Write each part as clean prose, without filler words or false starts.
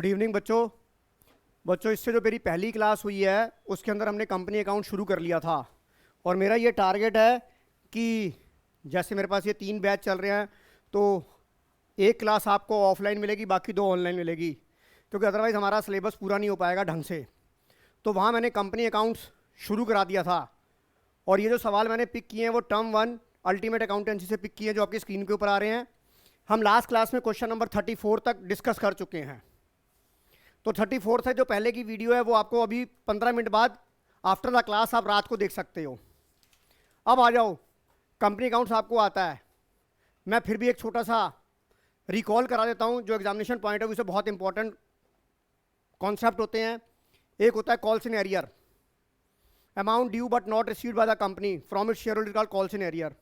Good evening बच्चों इससे जो मेरी पहली क्लास हुई है उसके अंदर हमने कंपनी अकाउंट शुरू कर लिया था और मेरा ये टारगेट है कि जैसे मेरे पास ये 3 बैच चल रहे हैं तो एक क्लास आपको ऑफलाइन मिलेगी, बाकी 2 ऑनलाइन मिलेगी, क्योंकि अदरवाइज़ हमारा सिलेबस पूरा नहीं हो पाएगा ढंग से। तो वहाँ मैंने कंपनी अकाउंट्स शुरू करा दिया था और ये जो सवाल मैंने पिक किए हैं वो टर्म 1 अल्टीमेट अकाउंटेंसी से पिक किए हैं, जो आपकी स्क्रीन के ऊपर आ रहे हैं। हम लास्ट क्लास में क्वेश्चन नंबर 34 तक डिस्कस कर चुके हैं। तो 34 से जो पहले की वीडियो है वो आपको अभी 15 मिनट बाद आफ्टर द क्लास आप रात को देख सकते हो। अब आ जाओ, कंपनी अकाउंट्स आपको आता है। मैं फिर भी एक छोटा सा रिकॉल करा देता हूं जो एग्जामिनेशन पॉइंट ऑफ व्यू से बहुत इंपॉर्टेंट कॉन्सेप्ट होते हैं। एक होता है calls in arrear, amount due but not received by the company from its share holder called calls in arrear.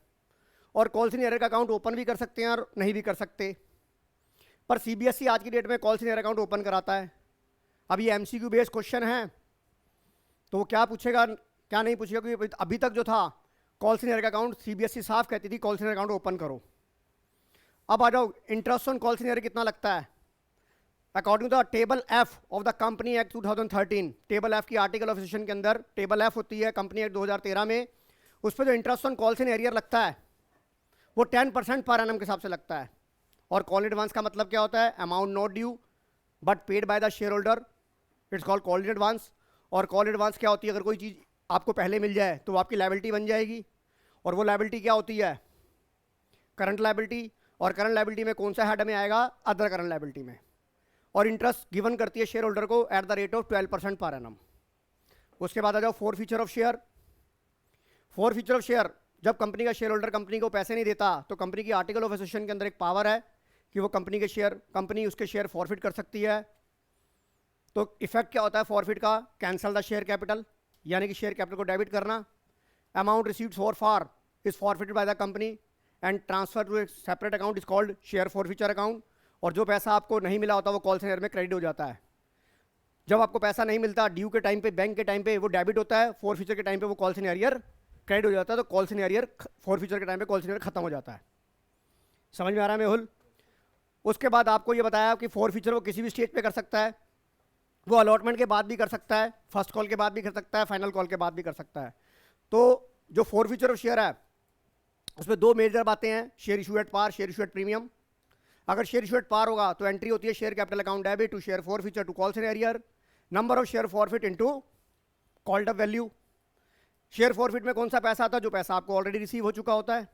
और कॉल्स इन एरियर का अकाउंट ओपन भी कर सकते हैं और नहीं भी कर सकते, पर सीबीएसई आज की डेट में calls in arrear account open कराता है। अब ये एमसीक्यू बेस्ड क्वेश्चन है तो वो क्या पूछेगा क्या नहीं पूछेगा, क्योंकि अभी तक जो था कॉल्स इन एरियर का अकाउंट सीबीएसई साफ कहती थी calls in arrear account open करो। अब आ जाओ, interest on calls in arrear कितना लगता है according to the table F of the company act 2013। Table F की आर्टिकल ऑफ एसोसिएशन के अंदर टेबल एफ होती है कंपनी एक्ट 2013 में। उस पर जो interest on calls in arrear लगता है वो 10% पर एनम के हिसाब से लगता है। और कॉल एडवांस का मतलब क्या होता है, amount not due but paid by the share holder, it's called call advance. और कॉल एडवांस क्या होती है, अगर कोई चीज़ आपको पहले मिल जाए तो वो आपकी लायबिलिटी बन जाएगी, और वो लायबिलिटी क्या होती है, करंट लायबिलिटी। और करंट लायबिलिटी में कौन सा हेड में आएगा, अदर करंट लायबिलिटी में। और इंटरेस्ट गिवन करती है शेयर होल्डर को at the rate of 12% per annum. उसके बाद आ जाओ four feature of share. Four feature of share, जब कंपनी का शेयर होल्डर कंपनी को पैसे नहीं देता तो कंपनी की आर्टिकल ऑफ एसोसिएशन के अंदर एक पावर है कि वो कंपनी उसके शेयर फॉरफिट कर सकती है। तो इफेक्ट क्या होता है फॉरफिट का, कैंसल द शेयर कैपिटल, यानी कि शेयर कैपिटल को डेबिट करना। Amount received for for is forfeited by the company and transfer to a separate account is called share forfeiture account. और जो पैसा आपको नहीं मिला होता वो कॉल सेंटर में क्रेडिट हो जाता है। जब आपको पैसा नहीं मिलता ड्यू के टाइम पे, बैंक के टाइम पे वो डेबिट होता है, फोर फीचर के टाइम पे वो कॉल सिनेरियर क्रेडिट हो जाता है। तो कॉल सिनेरियर फोर फीचर के टाइम पे कॉल सिनेरियर खत्म हो जाता है। समझ में आ रहा है मेहुल? उसके बाद आपको ये बताया कि फोर फीचर वो किसी भी स्टेज पे कर सकता है, वो अलॉटमेंट के बाद भी कर सकता है, फर्स्ट कॉल के बाद भी कर सकता है, फाइनल कॉल के बाद भी कर सकता है। तो जो फोर फीचर ऑफ शेयर है उसमें 2 मेजर बातें हैं, share issue at par, share issue at premium. अगर शेयर इशू एट पार होगा तो एंट्री होती है share capital account debit to share forfeiture to calls in arrear, number of share forfeit into called up value. Share forfeit में कौन सा पैसा आता है, जो पैसा आपको ऑलरेडी रिसीव हो चुका होता है,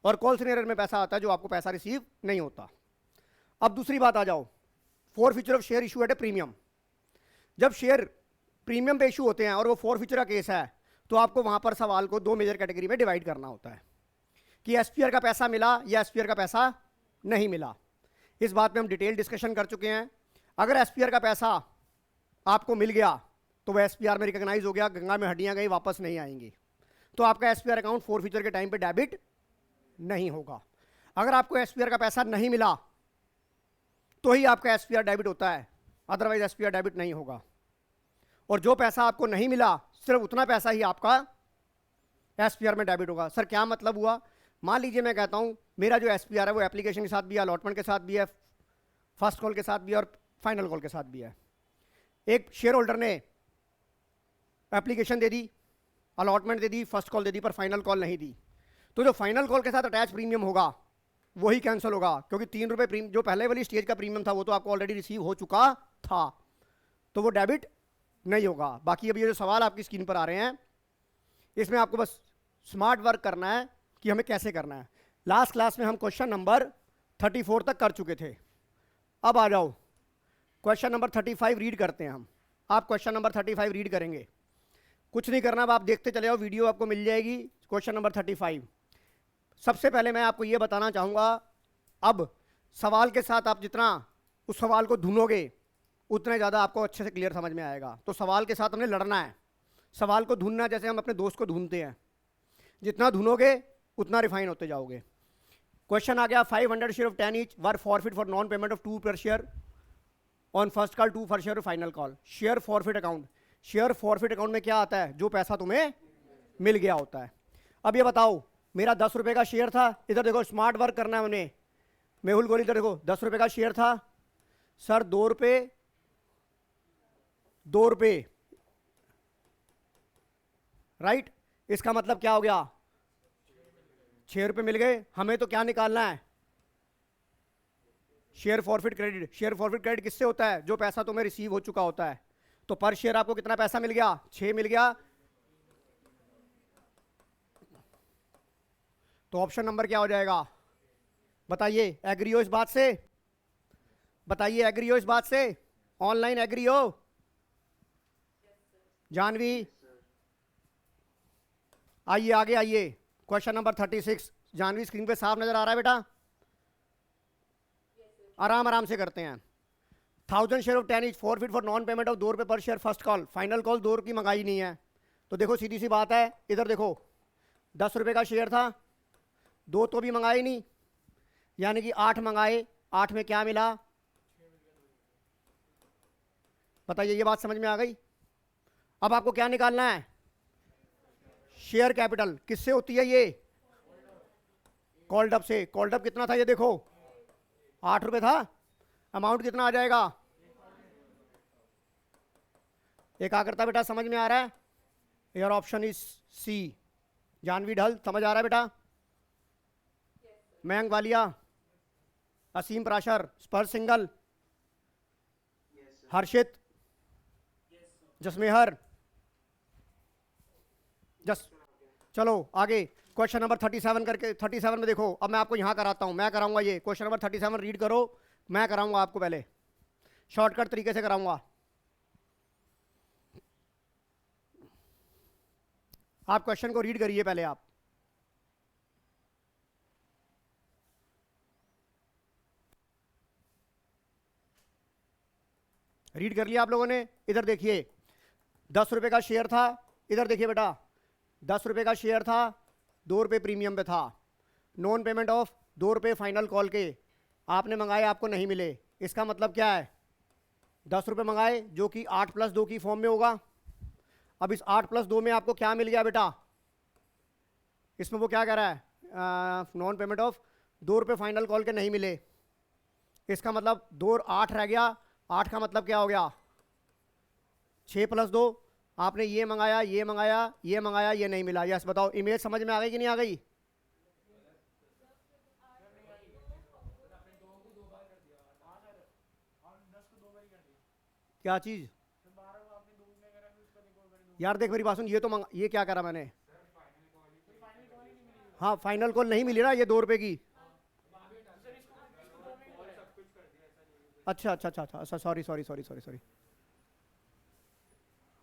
और कॉल्स इन एरियर में पैसा आता है जो आपको पैसा रिसीव नहीं होता। अब दूसरी बात आ जाओ, four feature of share issue eight A premium. जब शेयर प्रीमियम पे इशू होते हैं और वो फोर फीचर का केस है तो आपको वहां पर सवाल को 2 मेजर कैटेगरी में डिवाइड करना होता है कि एसपीआर का पैसा मिला या एसपीआर का पैसा नहीं मिला। इस बात में हम डिटेल डिस्कशन कर चुके हैं। अगर एसपीआर का पैसा आपको मिल गया तो वह एसपीआर में रिकॉग्नाइज हो गया, गंगा में हड्डियां गई वापस नहीं आएंगी, तो आपका एसपीआर अकाउंट फोर फीचर के टाइम पे डेबिट नहीं होगा। अगर आपको एसपीआर का पैसा नहीं मिला तो ही आपका एसपीआर डेबिट होता है, अदरवाइज एसपीआर डेबिट नहीं होगा। और जो पैसा आपको नहीं मिला सिर्फ उतना पैसा ही आपका एसपीआर में डेबिट होगा। सर क्या मतलब हुआ? मान लीजिए मैं कहता हूं मेरा जो एसपीआर है वो एप्लीकेशन के साथ भी है, अलॉटमेंट के साथ भी है, फर्स्ट कॉल के साथ भी है और फाइनल कॉल के साथ भी है। एक शेयर होल्डर ने एप्लीकेशन दे दी, अलॉटमेंट दे दी, फर्स्ट कॉल दे दी, पर फाइनल कॉल नहीं दी, तो जो फाइनल कॉल के साथ अटैच प्रीमियम होगा वही कैंसिल होगा, क्योंकि 3 रुपये प्रीमियम जो पहले वाली स्टेज का प्रीमियम था वो तो आपको ऑलरेडी रिसीव हो चुका था, तो वो डेबिट नहीं होगा। बाकी अभी ये जो सवाल आपकी स्क्रीन पर आ रहे हैं इसमें आपको बस स्मार्ट वर्क करना है कि हमें कैसे करना है। लास्ट क्लास में हम क्वेश्चन नंबर 34 तक कर चुके थे। अब आ जाओ क्वेश्चन नंबर 35 रीड करते हैं हम। आप क्वेश्चन नंबर 35 रीड करेंगे, कुछ नहीं करना, अब आप देखते चले जाओ, वीडियो आपको मिल जाएगी। Question number 35। सबसे पहले मैं आपको यह बताना चाहूँगा, अब सवाल के साथ आप जितना उस सवाल को ढूंढोगे उतने ज़्यादा आपको अच्छे से क्लियर समझ में आएगा। तो सवाल के साथ हमने लड़ना है, सवाल को ढूंढना जैसे हम अपने दोस्त को ढूंढते हैं, जितना ढूंढोगे उतना रिफाइन होते जाओगे। क्वेश्चन आ गया, 500 share of 10 each were forfeit for non payment of 2 पर share on first call, 2 for share final call. Share forfeit account, share forfeit account में क्या आता है, जो पैसा तुम्हें मिल गया होता है। अब ये बताओ, मेरा 10 रुपये का शेयर था, इधर देखो स्मार्ट वर्क करना है उन्हें, मेहुल गोली इधर देखो, 10 रुपये का शेयर था सर, 2 रुपये 2 रुपये, राइट। इसका मतलब क्या हो गया, 6 रुपये मिल गए। हमें तो क्या निकालना है, share forfeit credit. Share forfeit credit किससे होता है, जो पैसा तुम्हें रिसीव हो चुका होता है। तो पर शेयर आपको कितना पैसा मिल गया, 6 मिल गया। तो ऑप्शन नंबर क्या हो जाएगा, बताइए। एग्री हो इस बात से, बताइए एग्री हो इस बात से, ऑनलाइन एग्री हो। जानवी आइए आगे आइए। Question number 36। जानवी स्क्रीन पे साफ नजर आ रहा है बेटा, आराम आराम से करते हैं। 1000 share of 10 is forfeit for non payment of 2 रुपये पर share first call. Final call 2 की मंगाई नहीं है। तो देखो सीधी सी बात है, इधर देखो 10 रुपये का शेयर था, 2 तो भी मंगाए नहीं, यानी कि 8 मंगाए, 8 में क्या मिला, बताइए। ये बात समझ में आ गई। अब आपको क्या निकालना है, शेयर कैपिटल। किससे होती है ये, कॉल्ड अप से। कॉल्ड अप कितना था ये देखो, 8 रुपये था। अमाउंट कितना आ जाएगा, एकाग्रता बेटा समझ में आ रहा है। Your option is C. जानवी ढल समझ आ रहा है बेटा। मयंक वालिया, असीम प्राशर, स्पर्श सिंगल, हर्षित, जसमेहर, जस। चलो आगे क्वेश्चन नंबर 37 करके 37 में देखो। अब मैं आपको यहां कराता हूं, मैं कराऊंगा ये क्वेश्चन नंबर 37 रीड करो। मैं कराऊंगा आपको, पहले शॉर्टकट तरीके से कराऊंगा। आप क्वेश्चन को रीड करिए पहले। आप रीड कर लिया आप लोगों ने। इधर देखिए 10 रुपये का शेयर था, इधर देखिए बेटा 10 रुपये का शेयर था, 2 रुपये प्रीमियम पे था। नॉन पेमेंट ऑफ 2 रुपये फाइनल कॉल के आपने मंगाए, आपको नहीं मिले। इसका मतलब क्या है, 10 रुपये मंगाए जो कि 8 + 2 की फॉर्म में होगा। अब इस 8 + 2 में आपको क्या मिल गया बेटा, इसमें वो क्या कह रहा है, नॉन पेमेंट ऑफ 2 रुपये फाइनल कॉल के नहीं मिले। इसका मतलब 2 8 रह गया। 8 का मतलब क्या हो गया, 6 + 2। आपने ये मंगाया, ये मंगाया, ये मंगाया, ये नहीं मिला। यस बताओ, इमेज समझ में आ गई कि नहीं आ गई। क्या चीज यार, देख मेरी बात सुन। ये तो ये क्या करा मैंने, हाँ फाइनल कॉल नहीं मिली ना ये 2 रुपये की। अच्छा अच्छा अच्छा अच्छा अच्छा, sorry sorry sorry sorry sorry.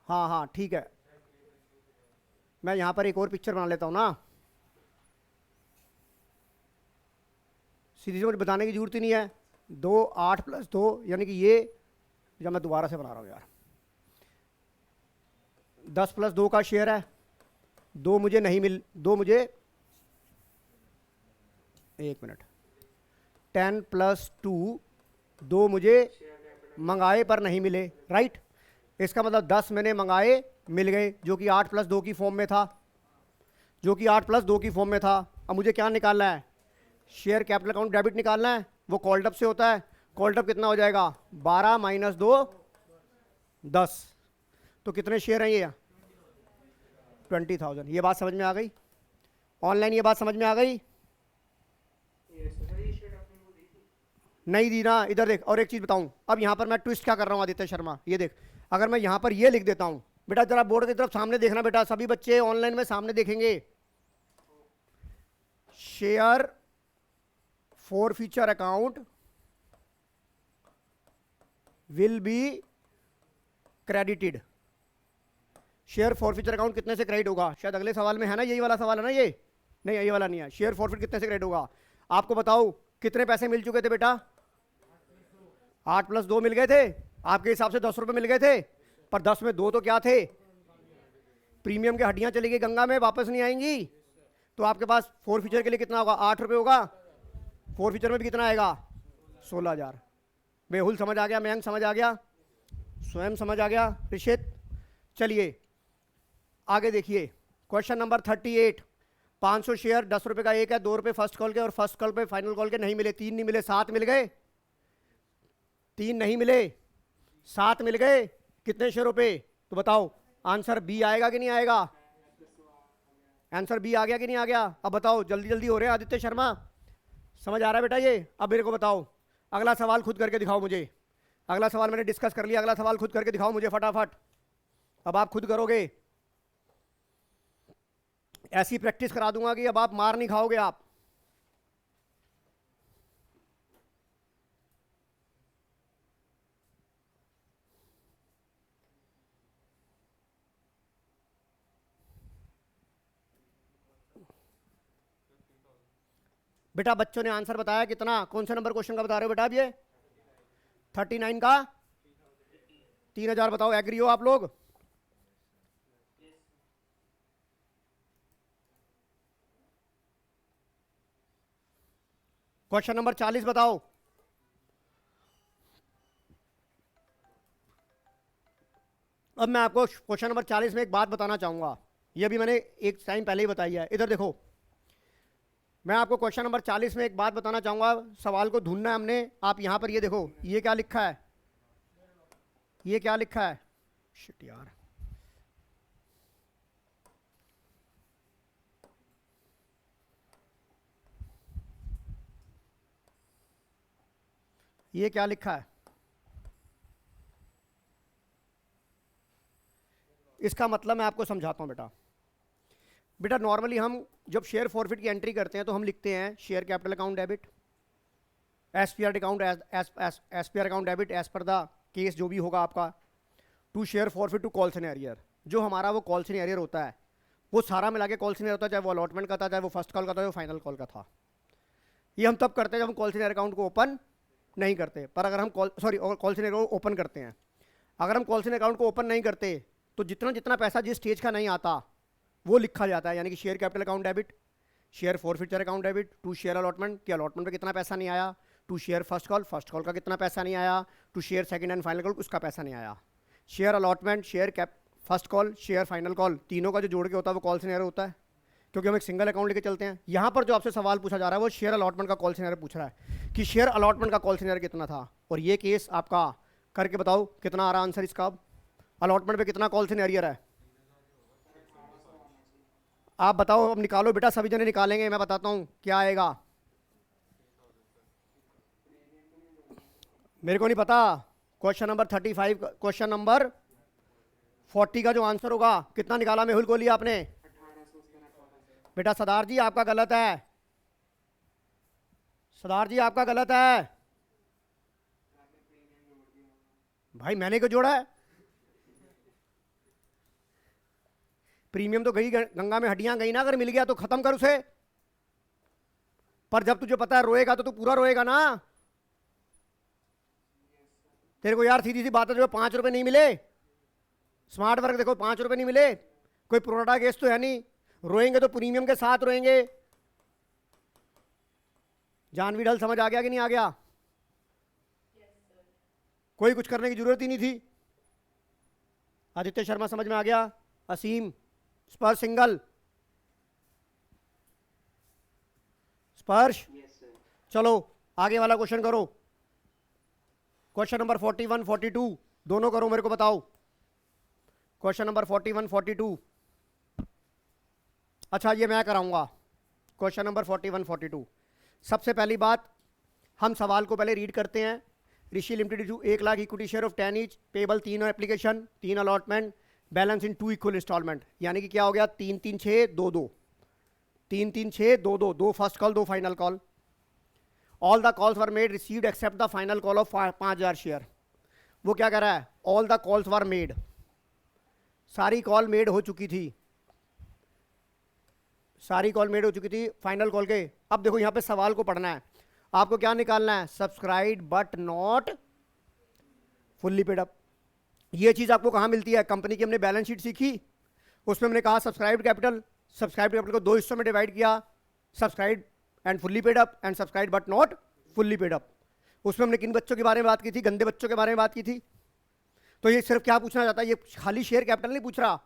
हाँ हाँ ठीक है, मैं यहाँ पर एक और पिक्चर बना लेता हूँ ना। सीधी सी मुझे बताने की जरूरत ही नहीं है। 2 8 + 2 यानी कि ये, जब मैं दोबारा से बना रहा हूँ यार, 10 + 2 का शेयर है, 2 मुझे नहीं मिल, 2 मुझे, एक मिनट, 10 + 2, 2 मुझे मंगाए पर नहीं मिले, राइट। इसका मतलब 10 मैंने मंगाए, मिल गए, जो कि 8 + 2 की फॉर्म में था, जो कि 8 + 2 की फॉर्म में था। अब मुझे क्या निकालना है, शेयर कैपिटल अकाउंट डेबिट निकालना है। वो कॉल्ड अप से होता है। कॉल्ड अप कितना हो जाएगा, 12 - 2 10। तो कितने शेयर हैं ये, 20,000। ये बात समझ में आ गई ऑनलाइन, ये बात समझ में आ गई। नहीं दी ना, इधर देख। और एक चीज बताऊं, अब यहां पर मैं ट्विस्ट क्या कर रहा हूं आदित्य शर्मा, ये देख। अगर मैं यहां पर ये लिख देता हूं, बेटा जरा बोर्ड की तरफ सामने देखना बेटा, सभी बच्चे ऑनलाइन में सामने देखेंगे। Share forfeiture account will be credited. Share forfeiture account कितने से क्रेडिट होगा, शायद अगले सवाल में है ना, यही वाला सवाल है ना ये, नहीं ये वाला नहीं है। शेयर फॉरफिट कितने से क्रेडिट होगा, आपको बताओ कितने पैसे मिल चुके थे बेटा, 8 + 2 मिल गए थे। आपके हिसाब से 10 रुपये मिल गए थे, पर 10 में 2 तो क्या थे, प्रीमियम के हड्डियां चली गई गंगा में, वापस नहीं आएंगी। तो आपके पास फॉरफीचर के लिए कितना होगा, 8 रुपये होगा। फॉरफीचर में भी कितना आएगा, 16,000। बेहुल समझ आ गया, मयंक समझ आ गया, स्वयं समझ आ गया, ऋषित। चलिए आगे देखिए क्वेश्चन नंबर 38। 500 शेयर 10 रुपये का एक है, 2 रुपये फर्स्ट कॉल के और फर्स्ट कॉल पे फाइनल कॉल के नहीं मिले। 3 नहीं मिले, 7 मिल गए। 3 नहीं मिले, 7 मिल गए। कितने शेयरों पे? तो बताओ आंसर बी आएगा कि नहीं आएगा? आंसर बी आ गया कि नहीं आ गया? अब बताओ, जल्दी जल्दी हो रहे हैं आदित्य शर्मा, समझ आ रहा है बेटा ये? अब मेरे को बताओ, अगला सवाल खुद करके दिखाओ मुझे। अगला सवाल मैंने डिस्कस कर लिया, अगला सवाल खुद करके दिखाओ मुझे फटाफट। अब आप खुद करोगे, ऐसी प्रैक्टिस करा दूंगा कि अब आप मार नहीं खाओगे आप। बेटा बच्चों ने आंसर बताया कितना? कौन से नंबर क्वेश्चन का बता रहे हो बेटा? अब ये 39 का 3000 बताओ। एग्री हो आप लोग? क्वेश्चन नंबर 40 बताओ। अब मैं आपको क्वेश्चन नंबर 40 में एक बात बताना चाहूंगा, यह भी मैंने एक टाइम पहले ही बताई है। इधर देखो, मैं आपको क्वेश्चन नंबर 40 में एक बात बताना चाहूंगा। सवाल को ढूंढना है हमने। आप यहां पर ये देखो, ये क्या लिखा है? ये क्या लिखा है? शिट यार, ये क्या लिखा है? इसका मतलब मैं आपको समझाता हूं बेटा। बेटा नॉर्मली हम जब शेयर फॉरफिट की एंट्री करते हैं तो हम लिखते हैं share capital account debit, SPR account SPR account debit as per the case जो भी होगा आपका, to share forfeit to call सिनेरियर। जो हमारा वो कॉल सिनेरियर होता है वो सारा मिला के कॉल सिनेरियर होता है, चाहे वो अलॉटमेंट का था, चाहे वो फर्स्ट कॉल का था, चाहे वो फाइनल कॉल का था। ये हम तब करते हैं जब हम कॉल सिनेरियर अकाउंट को ओपन नहीं करते। पर अगर हम कॉल सिनेरियर को ओपन करते हैं, अगर हम कॉल सिनेरियर अकाउंट को ओपन नहीं करते तो जितना जितना पैसा जिस स्टेज का नहीं आता वो लिखा जाता है। यानी कि share capital account debit, share forfeiture account debit, to share allotment कि अलॉटमेंट पे कितना पैसा नहीं आया, टू शेयर फर्स्ट कॉल का कितना पैसा नहीं आया, to share second and final call उसका पैसा नहीं आया। Share allotment, share cap first call, share final call, तीनों का जो जोड़ के होता है वो कॉल सिनेरियो होता है, क्योंकि हम एक सिंगल अकाउंट लेके चलते हैं। यहाँ पर जो आपसे सवाल पूछा जा रहा है वो शेयर अलॉटमेंट का कॉल सिनेरियो पूछ रहा है कि शेयर अलॉटमेंट का कॉल सिनेरियो कितना था। और ये केस आपका करके बताओ कितना आ रहा आंसर इसका। अब अलॉटमेंट पे कितना कॉल सिनेरियो है आप बताओ। अब निकालो बेटा, सभी जने निकालेंगे, मैं बताता हूँ क्या आएगा। मेरे को नहीं पता। क्वेश्चन नंबर 35, क्वेश्चन नंबर 40 का जो आंसर होगा कितना निकाला मेहुल कोहली आपने? बेटा सरदार जी आपका गलत है, सरदार जी आपका गलत है। भाई मैंने क्यों जोड़ा है? प्रीमियम तो गई गंगा में हड्डियां गई ना, अगर मिल गया तो खत्म कर उसे। पर जब तुझे पता है रोएगा तो तू पूरा रोएगा ना। तेरे को यार सीधी सी बात है, जो 5 रुपए नहीं मिले, स्मार्ट वर्क देखो 5 रुपए नहीं मिले, कोई प्रोडा केस तो है नहीं, रोएंगे तो प्रीमियम के साथ रोएंगे। जानवी ढल समझ आ गया कि नहीं आ गया? कोई कुछ करने की जरूरत ही नहीं थी। आदित्य शर्मा समझ में आ गया? असीम स्पर्श सिंगल स्पर्श चलो आगे वाला क्वेश्चन करो। क्वेश्चन नंबर 41 42 दोनों करो, मेरे को बताओ। Question number 41 42। अच्छा ये मैं कराऊंगा। Question number 41 42। सबसे पहली बात, हम सवाल को पहले रीड करते हैं। Rishi limited issue 1 lakh equity share of 10 each, payable 3 application, 3 allotment, balance in 2 equal installment. यानी कि क्या हो गया? 3 3 6 2 2, 3 3 6 2 2, 2 first call 2 final call. All the calls were made received accept the final call of 5000 share. वो क्या कह रहा है? All the calls were made, सारी कॉल मेड हो चुकी थी, सारी कॉल मेड हो चुकी थी फाइनल कॉल के। अब देखो यहाँ पे सवाल को पढ़ना है आपको, क्या निकालना है? Subscribe but not fully paid up. ये चीज आपको कहाँ मिलती है? कंपनी की हमने बैलेंस शीट सीखी, उसमें हमने कहा सब्सक्राइब कैपिटल को 2 हिस्सों में डिवाइड किया, subscribe and fully paid up and subscribe but not fully paid up. उसमें हमने किन बच्चों के बारे में बात की थी? गंदे बच्चों के बारे में बात की थी। तो ये सिर्फ क्या पूछना चाहता है? ये खाली शेयर कैपिटल नहीं पूछ रहा,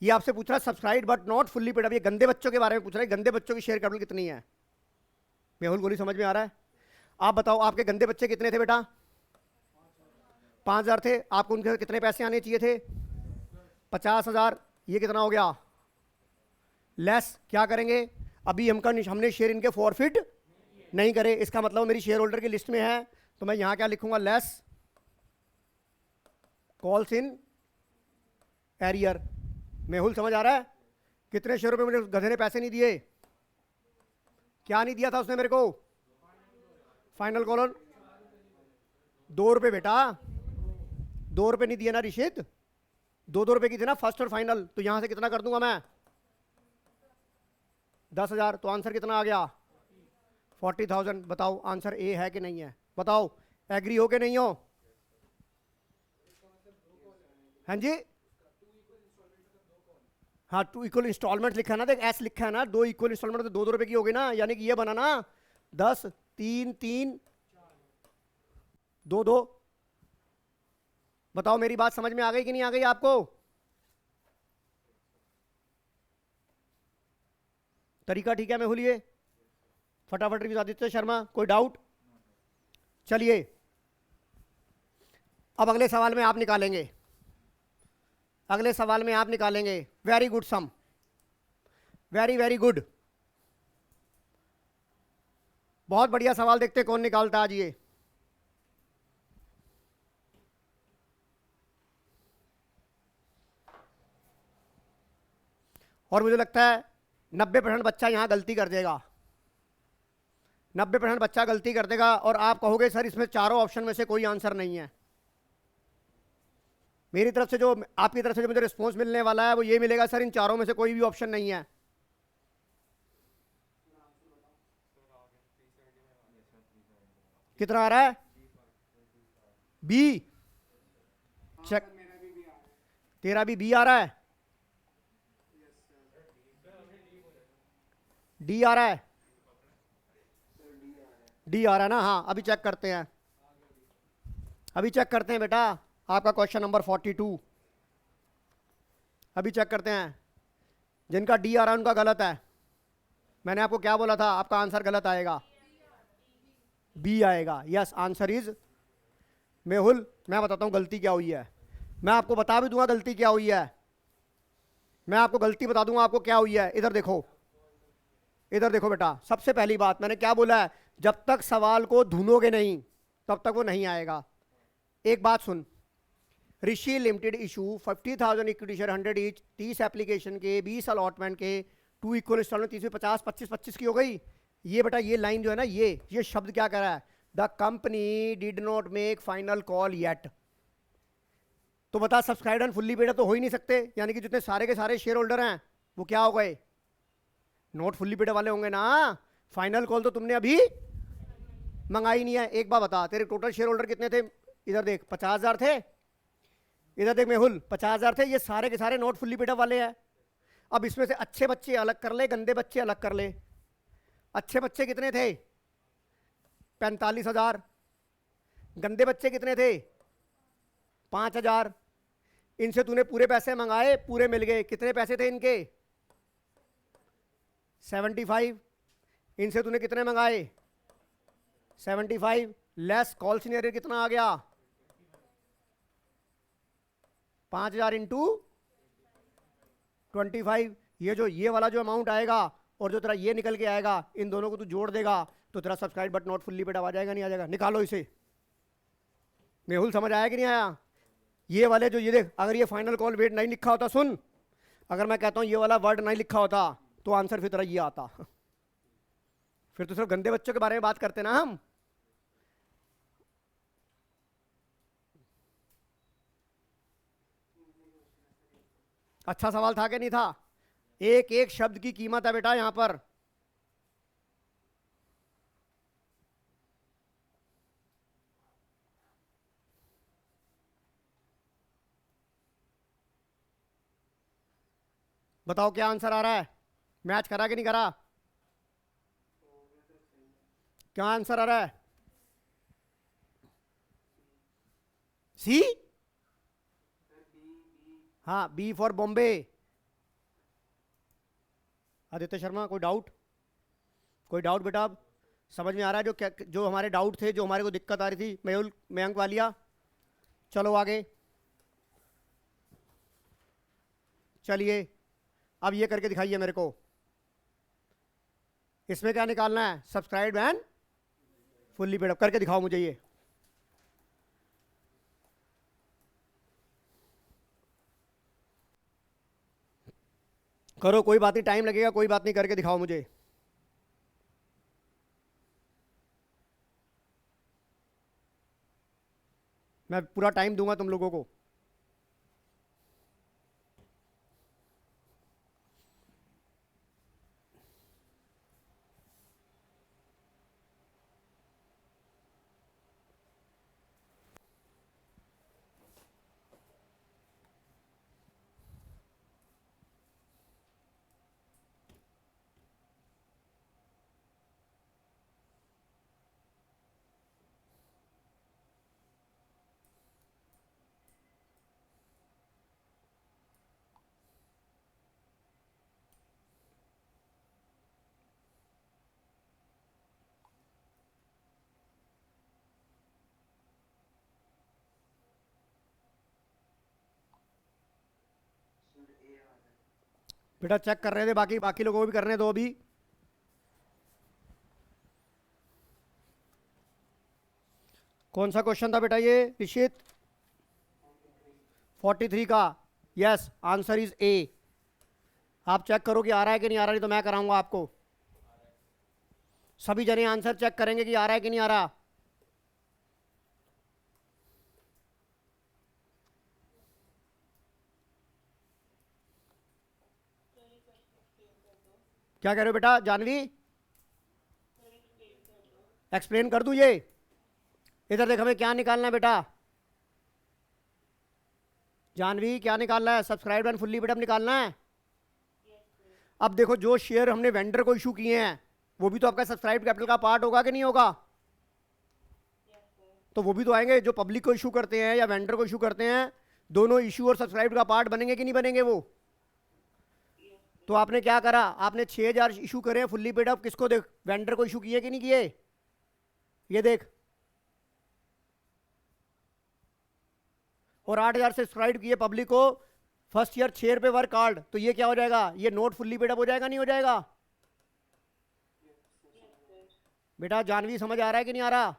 ये आपसे पूछ रहा है subscribe but not fully paid up. ये गंदे बच्चों के बारे में पूछ रहा है, गंदे बच्चों की शेयर कैपिटल कितनी है? मेहुल गोली समझ में आ रहा है? आप बताओ आपके गंदे बच्चे कितने थे बेटा? 5,000 थे, आपको उनके कितने पैसे आने चाहिए थे? 50,000। ये कितना हो गया? लेस क्या करेंगे? अभी हमने शेयर इनके फॉरफिट नहीं करे, इसका मतलब मेरी शेयर होल्डर की लिस्ट में है, तो मैं यहां क्या लिखूंगा? Less calls in arrear. Mehul समझ आ रहा है? कितने शेयरों पे मुझे गधे ने पैसे नहीं दिए? क्या नहीं दिया था उसने मेरे को? फाइनल कॉलन 2 रुपए बेटा, 2 रुपए नहीं दिए ना रिशित? 2-2 रुपए की थी ना फर्स्ट और फाइनल, तो यहां से कितना कर दूंगा मैं? 10,000। तो आंसर कितना आ गया? 40,000। बताओ आंसर ए है कि नहीं है? बताओ, एग्री हो कि नहीं हो? हाँ जी, हाँ 2 इक्वल इंस्टॉलमेंट लिखा है ना, देख एस लिखा है ना, 2 इक्वल इंस्टॉलमेंट तो 2-2 रुपए की होगी ना, यानी कि ये बना ना 10, 3, 3, 2, 2। बताओ मेरी बात समझ में आ गई कि नहीं आ गई आपको? तरीका ठीक है मेहुल? ये फटाफट रिव्यू आदित्य शर्मा, कोई डाउट? चलिए अब अगले सवाल में आप निकालेंगे, अगले सवाल में आप निकालेंगे। वेरी गुड सम, वेरी वेरी गुड, बहुत बढ़िया सवाल। देखते कौन निकालता आज ये। और मुझे लगता है 90% बच्चा यहां गलती कर देगा, 90% बच्चा गलती कर देगा, और आप कहोगे सर इसमें चारों ऑप्शन में से कोई आंसर नहीं है। मेरी तरफ से जो, आपकी तरफ से जो मुझे रिस्पॉन्स मिलने वाला है वो ये मिलेगा, सर इन चारों में से कोई भी ऑप्शन नहीं है। कितना आ रहा है? बी। चेक, तेरा भी बी आ रहा है? डी आ रहा है? डी आ रहा है ना? हाँ अभी चेक करते हैं, अभी चेक करते हैं बेटा आपका क्वेश्चन नंबर 42। अभी चेक करते हैं। जिनका डी आ रहा है उनका गलत है। मैंने आपको क्या बोला था? आपका आंसर गलत आएगा, बी आएगा। यस आंसर इज, मेहुल मैं बताता हूं गलती क्या हुई है, मैं आपको बता भी दूंगा गलती क्या हुई है, मैं आपको गलती बता दूंगा आपको क्या हुई है। इधर देखो, इधर देखो बेटा, सबसे पहली बात मैंने क्या बोला है? जब तक सवाल को धुनोगे नहीं तब तक वो नहीं आएगा। एक बात सुन, Rishi limited issue 50,000 equity share 100 each, 30 application के, 20 अलॉटमेंट के, 2 इक्वल इंस्टॉलमेंट, 30 में 50, 25 की हो गई। ये बेटा ये लाइन जो है ना, ये शब्द क्या कर रहा है? The company did not make final call yet. तो बता सब्सक्राइब एंड फुल्ली पेड तो हो ही नहीं सकते, यानी कि जितने सारे के सारे शेयर होल्डर हैं वो क्या हो गए? नोट फुल्ली पेड वाले होंगे ना। फाइनल कॉल तो तुमने अभी मंगाई नहीं है। एक बार बता, तेरे टोटल शेयर होल्डर कितने थे? इधर देख 50,000 थे, इधर देख मेहुल 50,000 थे, ये सारे के सारे नोट फुल्ली पेड वाले हैं। अब इसमें से अच्छे बच्चे अलग कर ले, गंदे बच्चे अलग कर ले। अच्छे बच्चे कितने थे? 45,000। गंदे बच्चे कितने थे? 5,000। इनसे तूने पूरे पैसे मंगाए, पूरे मिल गए। कितने पैसे थे इनके? 75। इनसे तूने कितने मंगाए? 75 लेस कॉल सीनियर कितना आ गया? 5,000 इंटू 25। ये वाला जो अमाउंट आएगा और जो तेरा ये निकल के आएगा, इन दोनों को तू जोड़ देगा तो तेरा subscribe but not fully paid आ जाएगा नहीं आ जाएगा? निकालो इसे। मेहुल समझ आया कि नहीं आया? ये वाले जो, ये देख, अगर ये फाइनल कॉल वेट नहीं लिखा होता, सुन, अगर मैं कहता हूं ये वाला वर्ड नहीं लिखा होता तो आंसर फिर तेरा ये आता। फिर तो सिर्फ गंदे बच्चों के बारे में बात करते ना हम। अच्छा सवाल था कि नहीं था? एक एक शब्द की कीमत है बेटा यहां पर। बताओ क्या आंसर आ रहा है? मैच करा कि नहीं करा? क्या आंसर आ रहा है? सी? हाँ बी फॉर बॉम्बे। आदित्य शर्मा कोई डाउट? कोई डाउट बेटा? अब समझ में आ रहा है जो हमारे डाउट थे, जो हमारे को दिक्कत आ रही थी? मेहुल, मयंक वालिया, चलो आगे, चलिए अब ये करके दिखाइए मेरे को। इसमें क्या निकालना है? Subscribe and fully paid up. करके दिखाओ मुझे ये। करो, कोई बात नहीं, टाइम लगेगा, कोई बात नहीं, करके दिखाओ मुझे। मैं पूरा टाइम दूंगा तुम लोगों को। बेटा चेक कर रहे थे, बाकी बाकी लोगों को भी करने दो अभी। कौन सा क्वेश्चन था बेटा ये ऋषित? 43 का। Yes, answer is a. आप चेक करो कि आ रहा है कि नहीं आ रहा, नहीं तो मैं कराऊंगा आपको। सभी जने आंसर चेक करेंगे कि आ रहा है कि नहीं आ रहा। क्या कह रहे हो बेटा जानवी? एक्सप्लेन कर दूं ये? इधर देख, हमें क्या निकालना है बेटा? जानवी क्या निकालना है? Subscribe and fully paid up निकालना है। अब देखो, जो शेयर हमने वेंडर को इशू किए हैं वो भी तो आपका सब्सक्राइब कैपिटल का पार्ट होगा कि नहीं होगा? तो वो भी तो आएंगे। जो पब्लिक को इशू करते हैं या वेंडर को इशू करते हैं, दोनों इशू और सब्सक्राइब का पार्ट बनेंगे कि नहीं बनेंगे वो? तो आपने क्या करा? आपने 6000 इशू करे फुल्ली पेड अप। किसको? देख, वेंडर को इशू किए कि नहीं किए? ये देख। और 8000 सब्सक्राइब किए पब्लिक को। फर्स्ट ईयर 6 रुपये वर्क कार्ड। तो ये क्या हो जाएगा? ये नोट फुल्ली पेड अप हो जाएगा, नहीं हो जाएगा? बेटा जानवी समझ आ रहा है कि नहीं आ रहा?